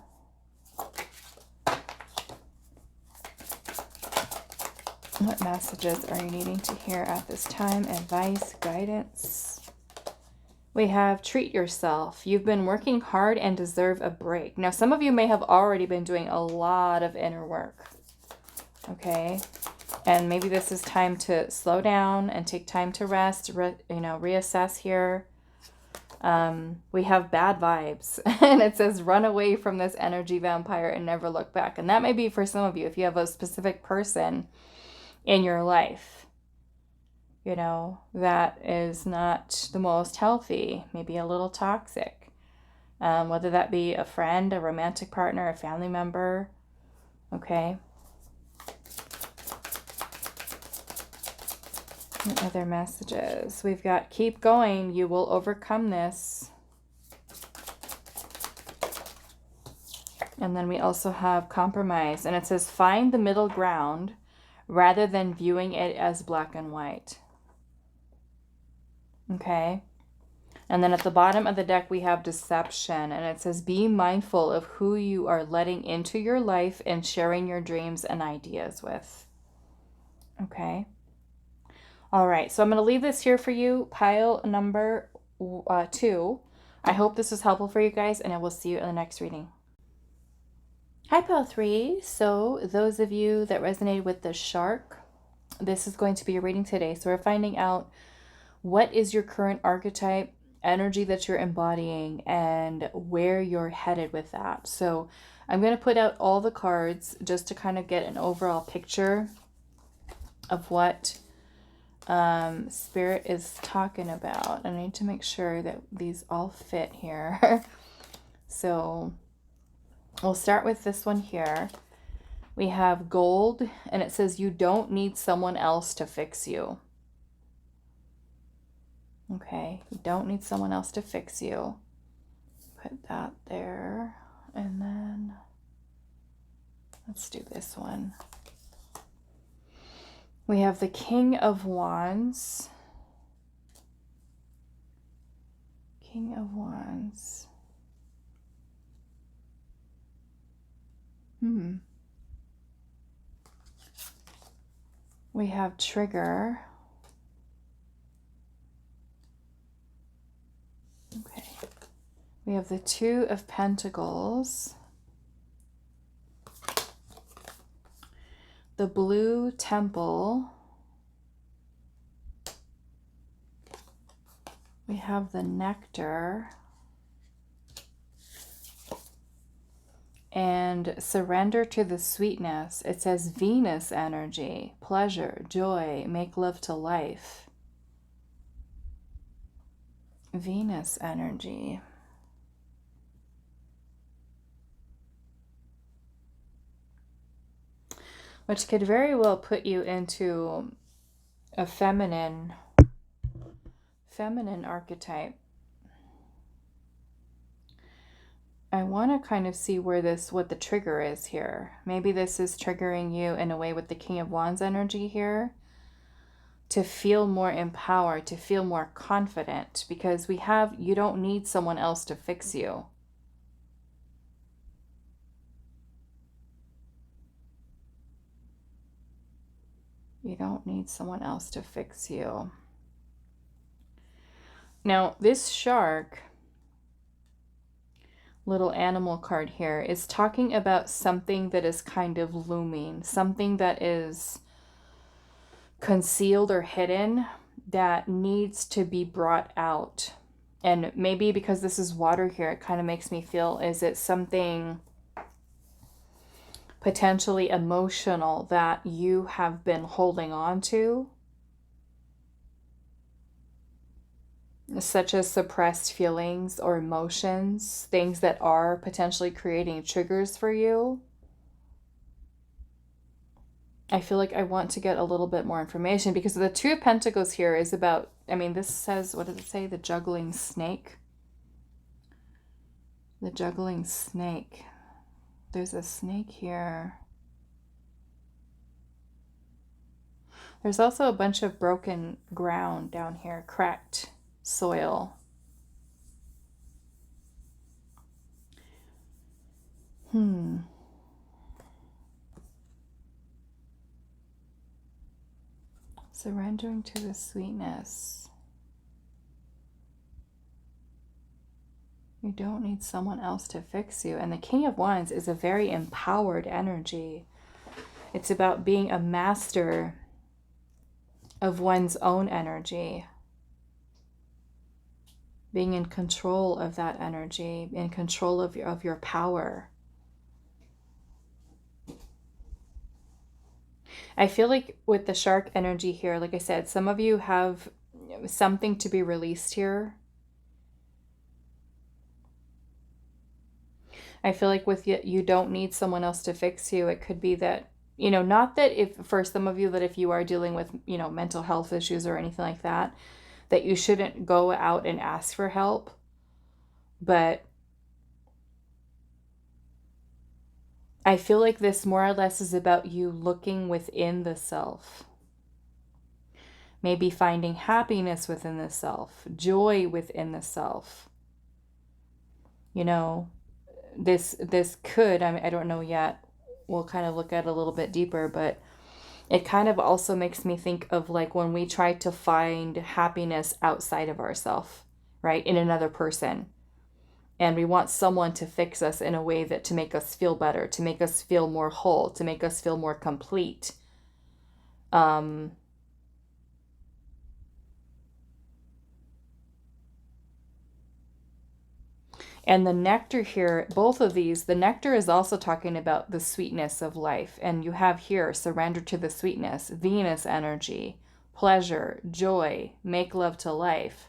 What messages are you needing to hear at this time? Advice, guidance. We have treat yourself. You've been working hard and deserve a break. Now, some of you may have already been doing a lot of inner work. Okay. And maybe this is time to slow down and take time to rest, reassess here. We have bad vibes. And it says run away from this energy vampire and never look back. And that may be for some of you if you have a specific person in your life, you know, that is not the most healthy, maybe a little toxic, whether that be a friend, a romantic partner, a family member. Okay. What other messages? We've got keep going, you will overcome this. And then we also have compromise, and it says find the middle ground rather than viewing it as black and white. Okay. And then at the bottom of the deck, we have deception, and it says be mindful of who you are letting into your life and sharing your dreams and ideas with. Okay. All right. So I'm going to leave this here for you. Pile number 2. I hope this was helpful for you guys, and I will see you in the next reading. Hi, Pile 3. So those of you that resonated with the shark, this is going to be your reading today. So we're finding out what is your current archetype, energy that you're embodying and where you're headed with that. So I'm going to put out all the cards just to kind of get an overall picture of what Spirit is talking about. I need to make sure that these all fit here. So we'll start with this one here. We have gold, and it says you don't need someone else to fix you. Okay, you don't need someone else to fix you. Put that there. And then let's do this one. We have the King of Wands. King of Wands. We have Trigger. Okay. We have the Two of Pentacles. The Blue Temple. We have the Nectar. And surrender to the sweetness. It says Venus energy, pleasure, joy, make love to life. Venus energy. Which could very well put you into a feminine archetype. I want to kind of see what the trigger is here. Maybe this is triggering you in a way with the King of Wands energy here to feel more empowered, to feel more confident, because you don't need someone else to fix you. You don't need someone else to fix you. Now, this shark little animal card here is talking about something that is kind of looming, something that is concealed or hidden that needs to be brought out. And maybe because this is water here, it kind of makes me feel, is it something potentially emotional that you have been holding on to? Such as suppressed feelings or emotions, things that are potentially creating triggers for you. I feel like I want to get a little bit more information because the Two of Pentacles here is about, this says, what does it say? The juggling snake. The juggling snake. There's a snake here. There's also a bunch of broken ground down here, cracked soil. Surrendering to the sweetness. You don't need someone else to fix you. And the King of Wands is a very empowered energy. It's about being a master of one's own energy. Being in control of that energy, in control of your power. I feel like with the shark energy here, like I said, some of you have something to be released here. I feel like with you don't need someone else to fix you. It could be that, not that if, for some of you, that if you are dealing with, mental health issues or anything like that, that you shouldn't go out and ask for help. But I feel like this more or less is about you looking within the self. Maybe finding happiness within the self, joy within the self. This could, I don't know yet. We'll kind of look at it a little bit deeper, but it kind of also makes me think of like when we try to find happiness outside of ourselves, right? In another person. And we want someone to fix us in a way that to make us feel better, to make us feel more whole, to make us feel more complete. I, And the nectar here, both of these, the nectar is also talking about the sweetness of life. And you have here, surrender to the sweetness, Venus energy, pleasure, joy, make love to life.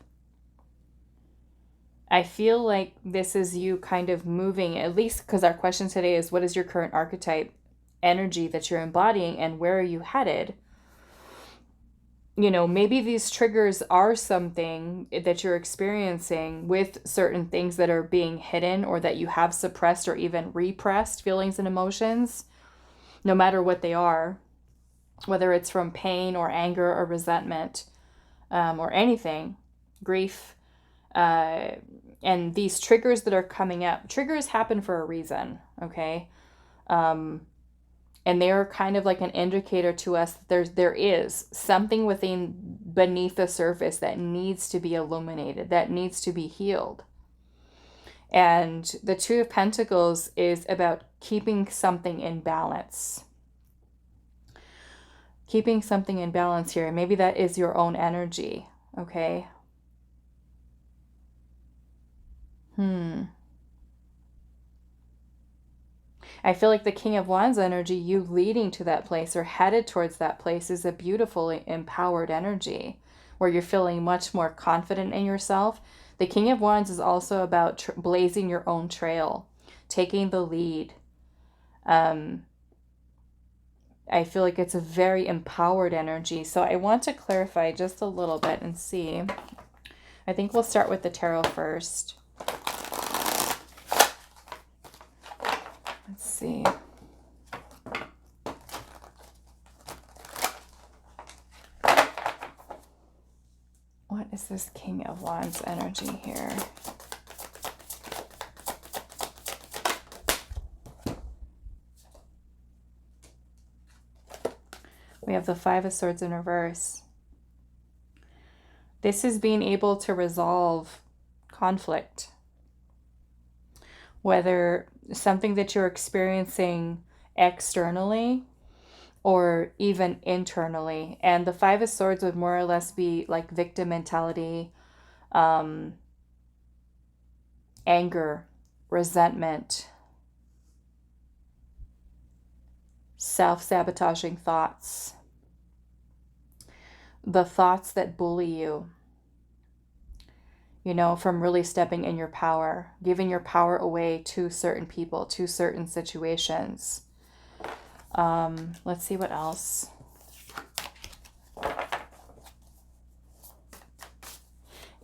I feel like this is you kind of moving, at least because our question today is, what is your current archetype energy that you're embodying and where are you headed? You know, maybe these triggers are something that you're experiencing with certain things that are being hidden or that you have suppressed or even repressed feelings and emotions, no matter what they are, whether it's from pain or anger or resentment or anything, grief. And these triggers that are coming up, triggers happen for a reason, okay? And they're kind of like an indicator to us that there is something beneath the surface that needs to be illuminated, that needs to be healed. And the Two of Pentacles is about keeping something in balance. Keeping something in balance here. Maybe that is your own energy, okay? I feel like the King of Wands energy, you leading to that place or headed towards that place, is a beautifully empowered energy where you're feeling much more confident in yourself. The King of Wands is also about blazing your own trail, taking the lead. I feel like it's a very empowered energy. So I want to clarify just a little bit and see. I think we'll start with the tarot first. Let's see. What is this King of Wands energy here? We have the Five of Swords in reverse. This is being able to resolve conflict. Whether something that you're experiencing externally or even internally. And the Five of Swords would more or less be like victim mentality, anger, resentment, self-sabotaging thoughts, the thoughts that bully you, you know, from really stepping in your power, giving your power away to certain people, to certain situations. Let's see what else.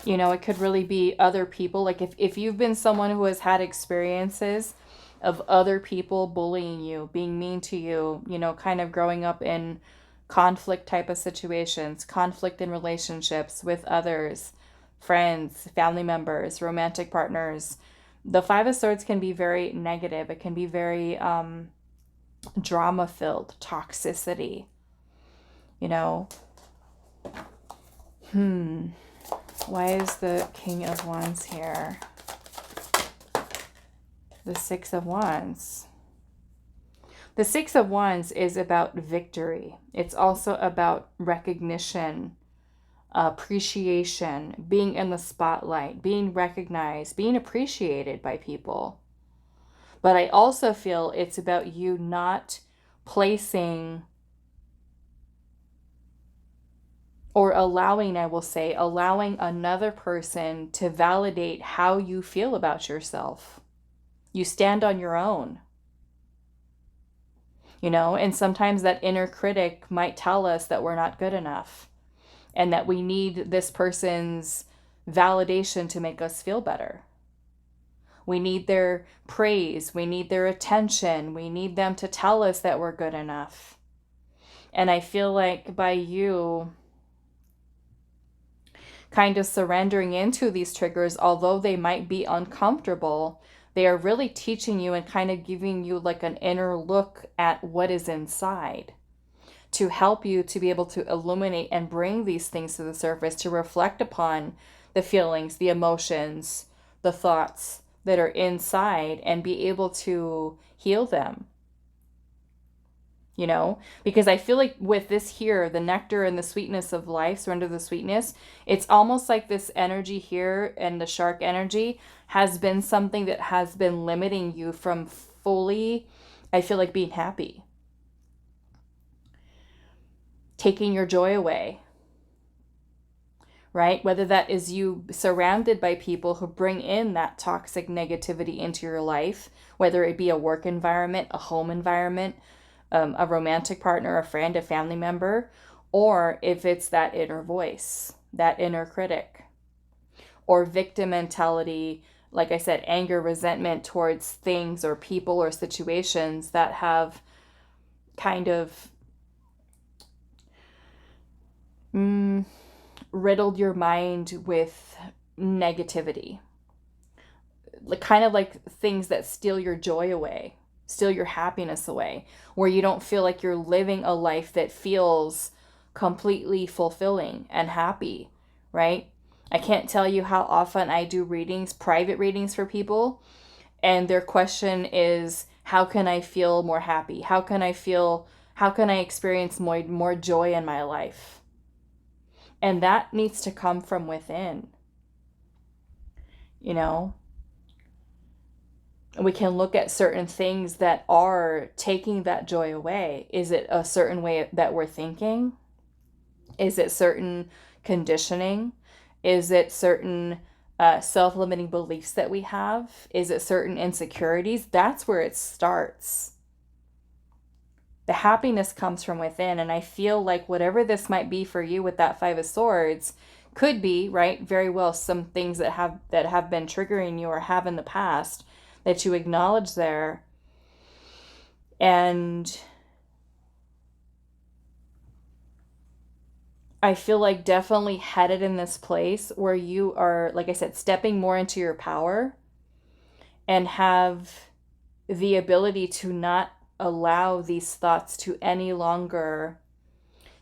You know, it could really be other people. Like if you've been someone who has had experiences of other people bullying you, being mean to you, you know, kind of growing up in conflict type of situations, conflict in relationships with others, friends, family members, romantic partners. The Five of Swords can be very negative. It can be very drama-filled, toxicity, you know. Why is the King of Wands here? The Six of Wands. The Six of Wands is about victory. It's also about recognition, appreciation, being in the spotlight, being recognized, being appreciated by people. But I also feel it's about you not placing or allowing, I will say, allowing another person to validate how you feel about yourself. You stand on your own. You know, and sometimes that inner critic might tell us that we're not good enough and that we need this person's validation to make us feel better. We need their praise. We need their attention. We need them to tell us that we're good enough. And I feel like by you kind of surrendering into these triggers, although they might be uncomfortable, they are really teaching you and kind of giving you like an inner look at what is inside to help you to be able to illuminate and bring these things to the surface, to reflect upon the feelings, the emotions, the thoughts that are inside and be able to heal them. you know, because I feel like with this here, the nectar and the sweetness of life, surrender the sweetness, it's almost like this energy here and the shark energy has been something that has been limiting you from fully, I feel like, being happy, taking your joy away, right? Whether that is you surrounded by people who bring in that toxic negativity into your life, whether it be a work environment, a home environment, a romantic partner, a friend, a family member, or if it's that inner voice, that inner critic, or victim mentality, like I said, anger, resentment towards things or people or situations that have kind of riddled your mind with negativity. Kind of like things that steal your joy away, steal your happiness away, where you don't feel like you're living a life that feels completely fulfilling and happy, right? I can't tell you how often I do readings, private readings for people, and their question is, how can I feel more happy? How can I experience more joy in my life? And that needs to come from within, you know? We can look at certain things that are taking that joy away. Is it a certain way that we're thinking? Is it certain conditioning? Is it certain self-limiting beliefs that we have? Is it certain insecurities? That's where it starts. The happiness comes from within. And I feel like whatever this might be for you with that Five of Swords could be, right, very well some things that have been triggering you or have in the past that you acknowledge there. And I feel like definitely headed in this place where you are, like I said, stepping more into your power and have the ability to not allow these thoughts to any longer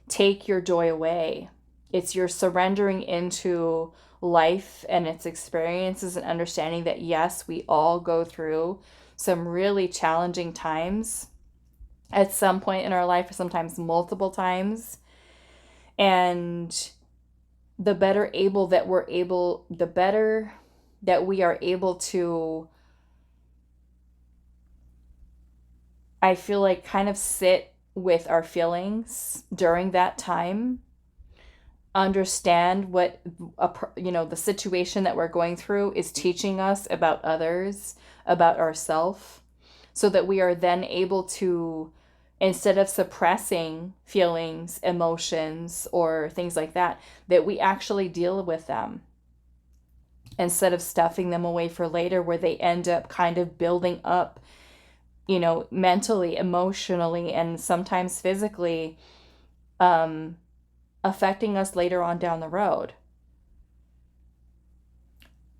take your joy away. It's your surrendering into life and its experiences and understanding that, yes, we all go through some really challenging times at some point in our life, or sometimes multiple times. And the better that we are able to, I feel like, kind of sit with our feelings during that time, understand what the situation that we're going through is teaching us about others, about ourselves, so that we are then able to, instead of suppressing feelings, emotions, or things like that, that we actually deal with them instead of stuffing them away for later, where they end up kind of building up, mentally, emotionally, and sometimes physically, affecting us later on down the road,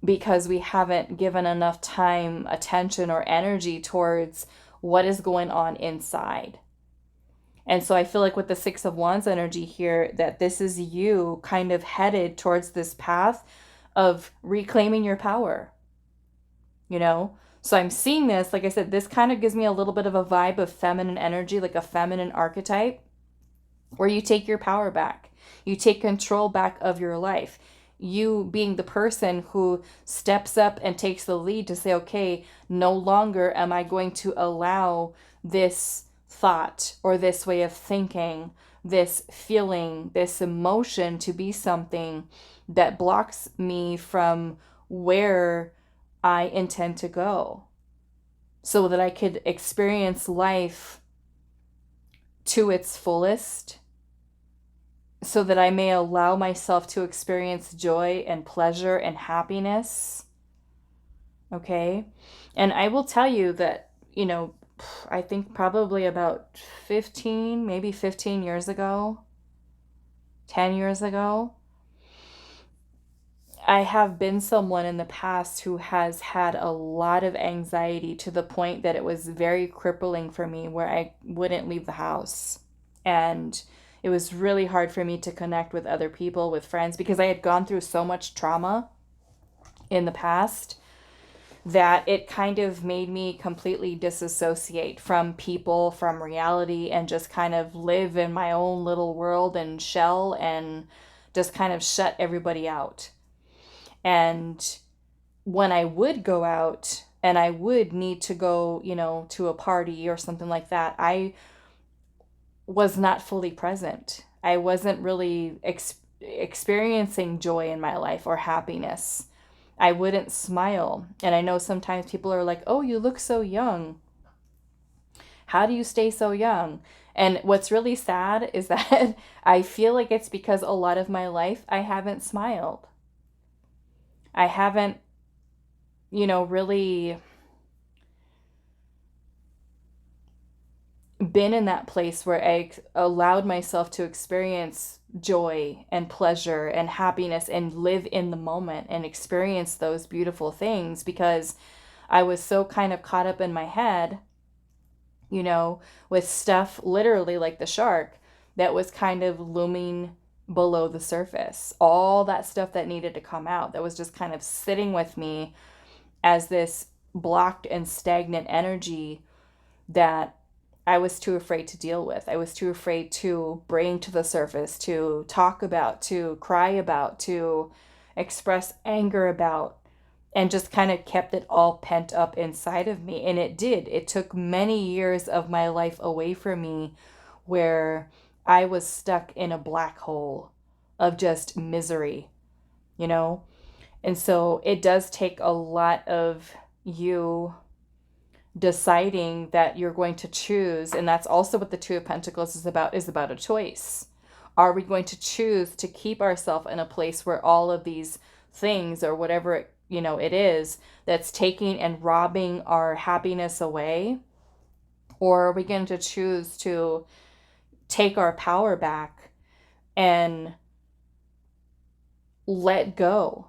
because we haven't given enough time, attention, or energy towards what is going on inside. And so I feel like with the Six of Wands energy here, that this is you kind of headed towards this path of reclaiming your power, So I'm seeing this, like I said, this kind of gives me a little bit of a vibe of feminine energy, like a feminine archetype, where you take your power back. You take control back of your life. You being the person who steps up and takes the lead to say, okay, no longer am I going to allow this thought or this way of thinking, this feeling, this emotion to be something that blocks me from where I intend to go, so that I could experience life to its fullest, so that I may allow myself to experience joy and pleasure and happiness. Okay? And I will tell you that, I think probably about 15 years ago, 10 years ago, I have been someone in the past who has had a lot of anxiety, to the point that it was very crippling for me, where I wouldn't leave the house. And it was really hard for me to connect with other people, with friends, because I had gone through so much trauma in the past that it kind of made me completely disassociate from people, from reality, and just kind of live in my own little world and shell and just kind of shut everybody out. And when I would go out and I would need to go, to a party or something like that, I was not fully present. I wasn't really experiencing joy in my life or happiness. I wouldn't smile. And I know sometimes people are like, oh, you look so young. How do you stay so young? And what's really sad is that I feel like it's because a lot of my life I haven't smiled. I haven't, really been in that place where I allowed myself to experience joy and pleasure and happiness and live in the moment and experience those beautiful things, because I was so kind of caught up in my head, with stuff literally like the shark that was kind of looming below the surface. All that stuff that needed to come out, that was just kind of sitting with me as this blocked and stagnant energy that I was too afraid to deal with. I was too afraid to bring to the surface, to talk about, to cry about, to express anger about, and just kind of kept it all pent up inside of me. And it did. It took many years of my life away from me where I was stuck in a black hole of just misery, you know? And so it does take a lot of you deciding that you're going to choose, and that's also what the Two of Pentacles is about a choice. Are we going to choose to keep ourselves in a place where all of these things or whatever it is that's taking and robbing our happiness away? Or are we going to choose to take our power back and let go,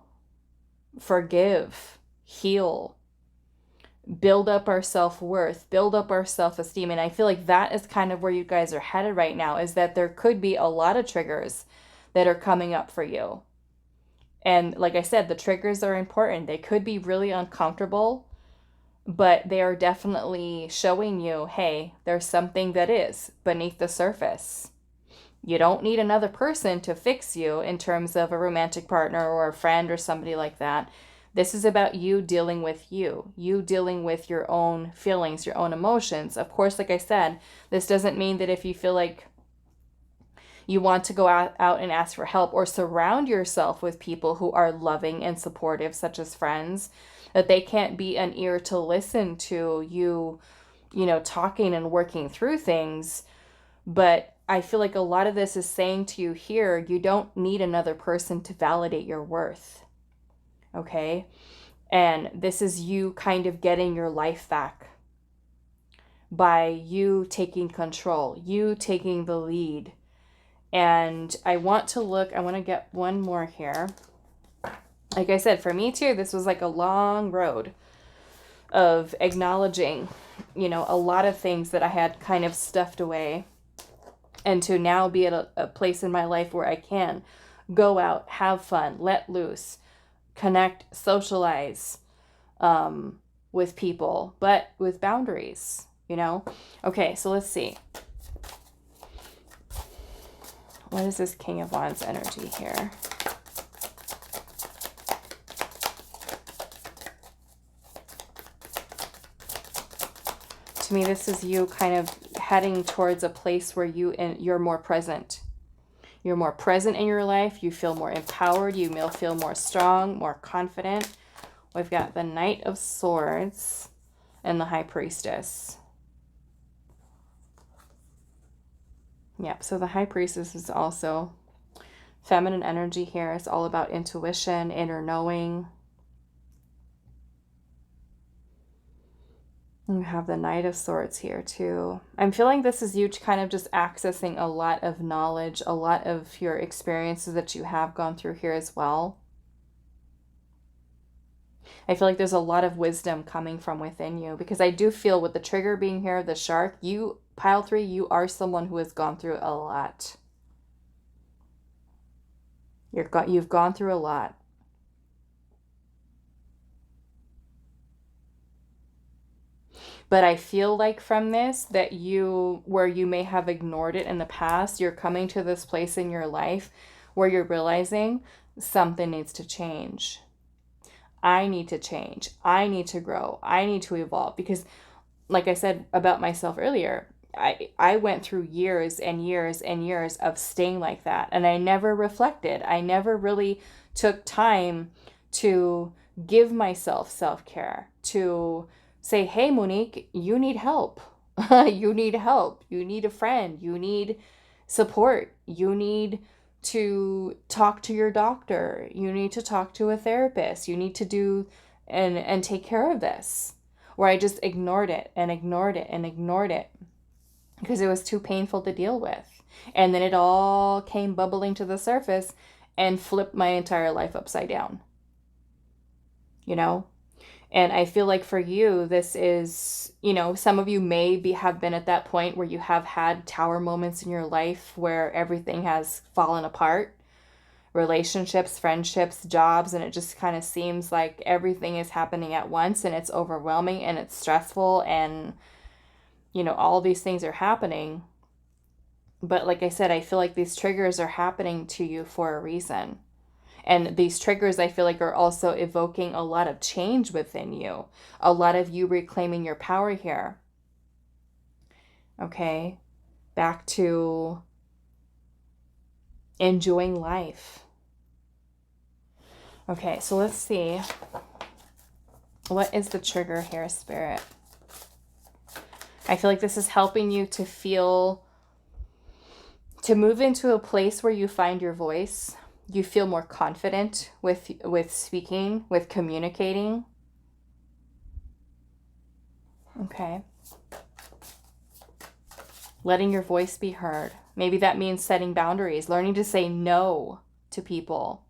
forgive, heal, build up our self-worth, build up our self-esteem? And I feel like that is kind of where you guys are headed right now, is that there could be a lot of triggers that are coming up for you. And like I said, the triggers are important. They could be really uncomfortable, but they are definitely showing you, hey, there's something that is beneath the surface. You don't need another person to fix you in terms of a romantic partner or a friend or somebody like that. This is about you dealing with you dealing with your own feelings, your own emotions. Of course, like I said, this doesn't mean that if you feel like you want to go out and ask for help or surround yourself with people who are loving and supportive, such as friends, that they can't be an ear to listen to you, talking and working through things. But I feel like a lot of this is saying to you here, you don't need another person to validate your worth. Okay? And this is you kind of getting your life back by you taking control, you taking the lead. And I want to get one more here. Like I said, for me too, this was like a long road of acknowledging, a lot of things that I had kind of stuffed away, and to now be at a place in my life where I can go out, have fun, let loose, connect, socialize with people, but with boundaries, Okay, so let's see. What is this King of Wands energy here? To me, this is you kind of heading towards a place where you're more present. You're more present in your life. You feel more empowered. You will feel more strong, more confident. We've got the Knight of Swords and the High Priestess. Yep, so the High Priestess is also feminine energy here. It's all about intuition, inner knowing. You have the Knight of Swords here too. I'm feeling this is you kind of just accessing a lot of knowledge, a lot of your experiences that you have gone through here as well. I feel like there's a lot of wisdom coming from within you, because I do feel with the trigger being here, the shark, you, pile 3, you are someone who has gone through a lot. You've gone through a lot. But I feel like from this that where you may have ignored it in the past, you're coming to this place in your life where you're realizing something needs to change. I need to change. I need to grow. I need to evolve. Because like I said about myself earlier, I went through years and years and years of staying like that. And I never reflected. I never really took time to give myself self-care, to say, hey, Monique, you need help. You need help. You need a friend. You need support. You need to talk to your doctor. You need to talk to a therapist. You need to do and take care of this. Where I just ignored it and ignored it and ignored it because it was too painful to deal with. And then it all came bubbling to the surface and flipped my entire life upside down. You know? And I feel like for you, this is, you know, some of you have been at that point where you have had tower moments in your life where everything has fallen apart. Relationships, friendships, jobs, and it just kind of seems like everything is happening at once and it's overwhelming and it's stressful and, you know, all these things are happening. But like I said, I feel like these triggers are happening to you for a reason. And these triggers, I feel like, are also evoking a lot of change within you. A lot of you reclaiming your power here. Okay? Back to enjoying life. Okay, so let's see. What is the trigger here, Spirit? I feel like this is helping you to move into a place where you find your voice. You feel more confident with speaking, with communicating. Okay. Letting your voice be heard. Maybe that means setting boundaries, learning to say no to people,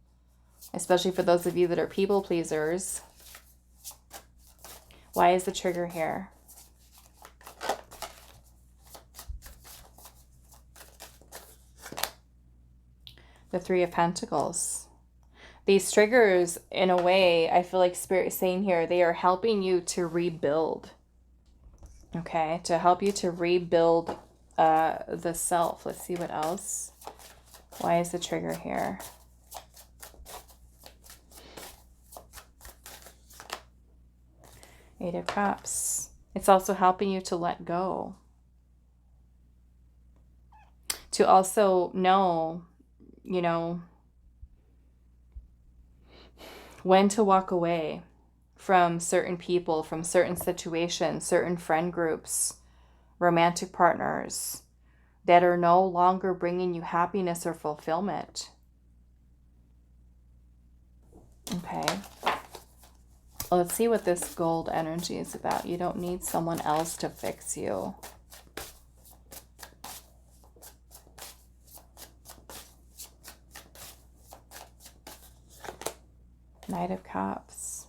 especially for those of you that are people pleasers. Why is the trigger here? The Three of Pentacles. These triggers, in a way, I feel like Spirit is saying here, they are helping you to rebuild. Okay, to help you to rebuild the self. Let's see what else. Why is the trigger here? Eight of Cups. It's also helping you to let go. To also know, you know, when to walk away from certain people, from certain situations, certain friend groups, romantic partners that are no longer bringing you happiness or fulfillment. Okay. Let's see what this gold energy is about. You don't need someone else to fix you. Knight of Cups.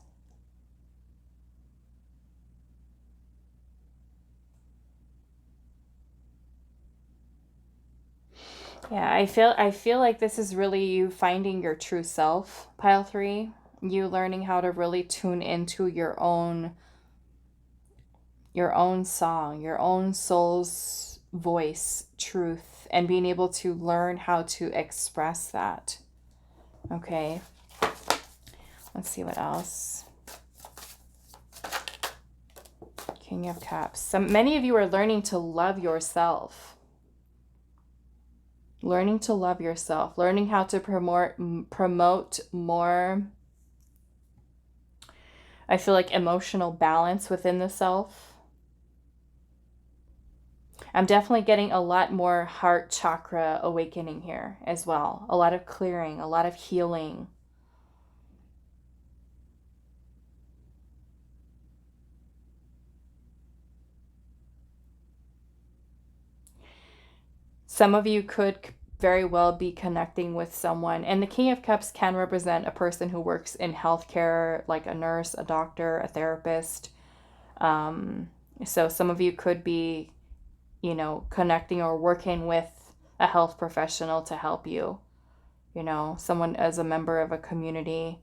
Yeah, I feel like this is really you finding your true self, pile 3. You learning how to really tune into your own song, your own soul's voice, truth, and being able to learn how to express that. Okay. Let's see what else. King of Cups. Many of you are learning to love yourself. Learning to love yourself. Learning how to promote more, I feel like, emotional balance within the self. I'm definitely getting a lot more heart chakra awakening here as well. A lot of clearing, a lot of healing. Some of you could very well be connecting with someone. And the King of Cups can represent a person who works in healthcare, like a nurse, a doctor, a therapist. So some of you could be, you know, connecting or working with a health professional to help you. You know, someone as a member of a community.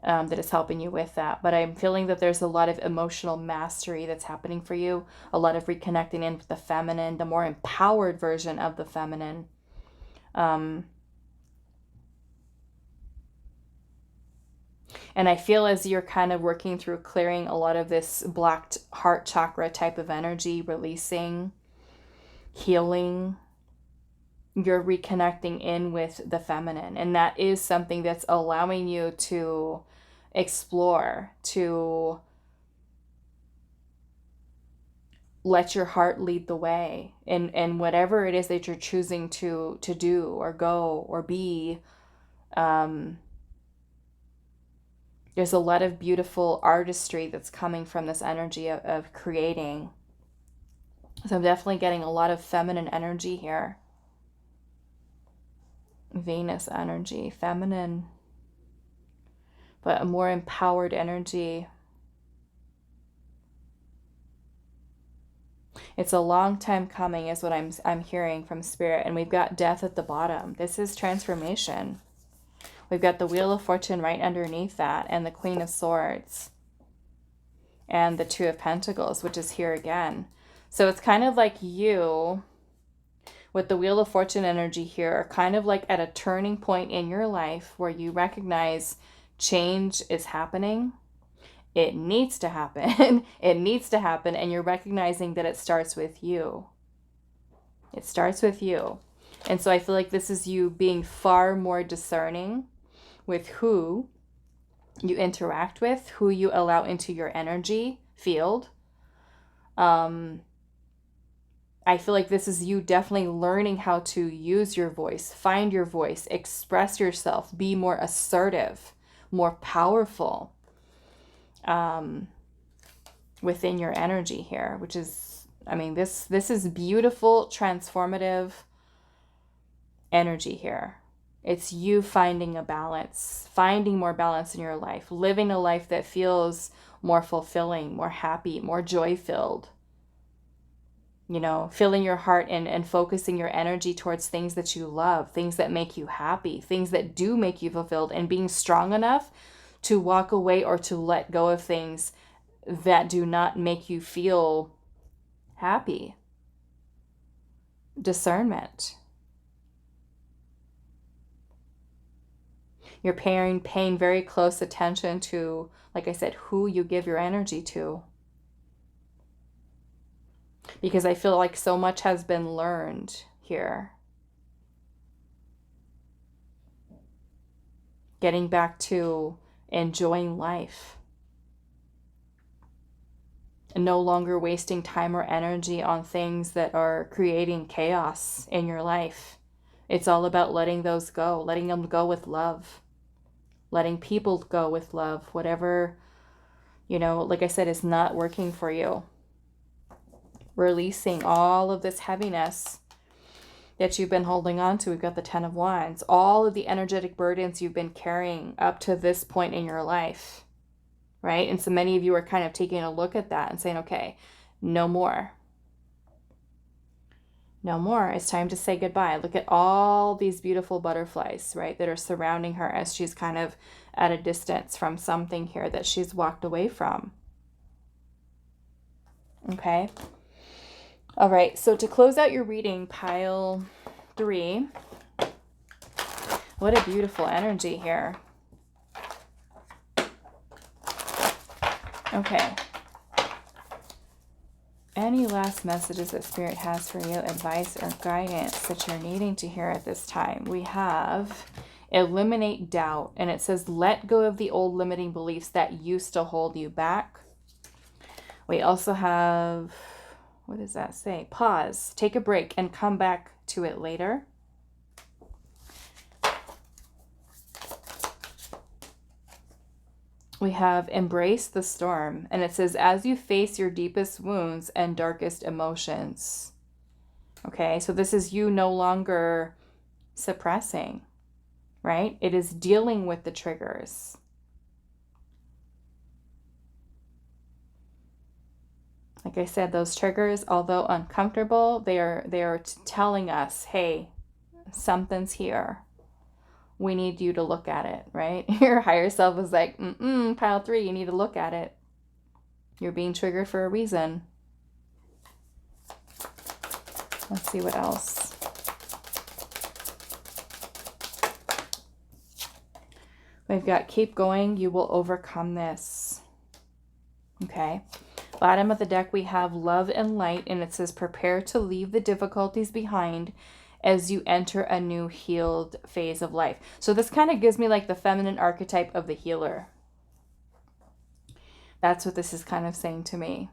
that is helping you with that. But I'm feeling that there's a lot of emotional mastery that's happening for you, a lot of reconnecting in with the feminine, the more empowered version of the feminine. And I feel as you're kind of working through clearing a lot of this blocked heart chakra type of energy, releasing, healing, you're reconnecting in with the feminine. And that is something that's allowing you to explore, to let your heart lead the way in whatever it is that you're choosing to do or go or be. There's a lot of beautiful artistry that's coming from this energy of creating. So I'm definitely getting a lot of feminine energy here. Venus energy, feminine, but a more empowered energy. It's a long time coming is what I'm hearing from Spirit. And we've got death at the bottom. This is transformation. We've got the Wheel of Fortune right underneath that, and the Queen of Swords, and the Two of Pentacles, which is here again. So it's kind of like you, with the Wheel of Fortune energy here, are kind of like at a turning point in your life where you recognize change is happening. It needs to happen. It needs to happen, and you're recognizing that it starts with you. It starts with you. And so I feel like this is you being far more discerning with who you interact with, who you allow into your energy field. I feel like this is you definitely learning how to use your voice, find your voice, express yourself, be more assertive, more powerful within your energy here, which is, I mean, this is beautiful, transformative energy here. It's you finding a balance, finding more balance in your life, living a life that feels more fulfilling, more happy, more joy-filled. You know, filling your heart and focusing your energy towards things that you love, things that make you happy, things that do make you fulfilled, and being strong enough to walk away or to let go of things that do not make you feel happy. Discernment. You're paying very close attention to, like I said, who you give your energy to. Because I feel like so much has been learned here. Getting back to enjoying life. And no longer wasting time or energy on things that are creating chaos in your life. It's all about letting those go, letting them go with love. Letting people go with love, whatever, you know, like I said, is not working for you. Releasing all of this heaviness that you've been holding on to. We've got the 10 of Wands. All of the energetic burdens you've been carrying up to this point in your life, right? And so many of you are kind of taking a look at that and saying, okay, no more. No more. It's time to say goodbye. Look at all these beautiful butterflies, right, that are surrounding her as she's kind of at a distance from something here that she's walked away from. Okay. All right. So to close out your reading, pile 3. What a beautiful energy here. Okay. Any last messages that Spirit has for you, advice or guidance that you're needing to hear at this time? We have eliminate doubt, and it says let go of the old limiting beliefs that used to hold you back. We also have, what does that say? Pause, take a break, and come back to it later. We have embrace the storm, and it says as you face your deepest wounds and darkest emotions. Okay, so this is you no longer suppressing, right? It is dealing with the triggers. Like I said, those triggers, although uncomfortable, they are telling us, hey, something's here. we need you to look at it, right? Your higher self is like, pile 3, you need to look at it. You're being triggered for a reason. Let's see what else. We've got keep going, you will overcome this. Okay. Bottom of the deck, we have love and light, and it says prepare to leave the difficulties behind as you enter a new healed phase of life. So this kind of gives me like the feminine archetype of the healer. That's what this is kind of saying to me.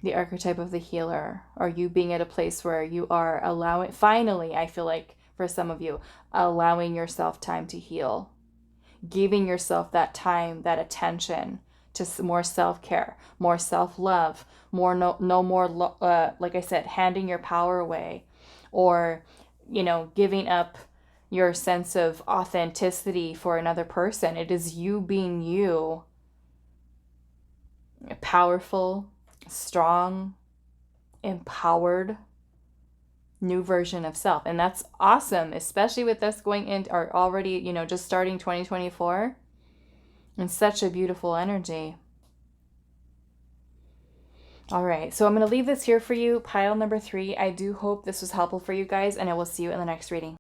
The archetype of the healer, or you being at a place where you are allowing, finally, I feel like for some of you, allowing yourself time to heal, giving yourself that time, that attention to more self-care, more self-love, more no more, like I said, handing your power away, or, you know, giving up your sense of authenticity for another person. It is you being you, powerful, strong, empowered, new version of self. And that's awesome, especially with us going in, or already, you know, just starting 2024. And such a beautiful energy. All right, so I'm going to leave this here for you, pile number 3. I do hope this was helpful for you guys, and I will see you in the next reading.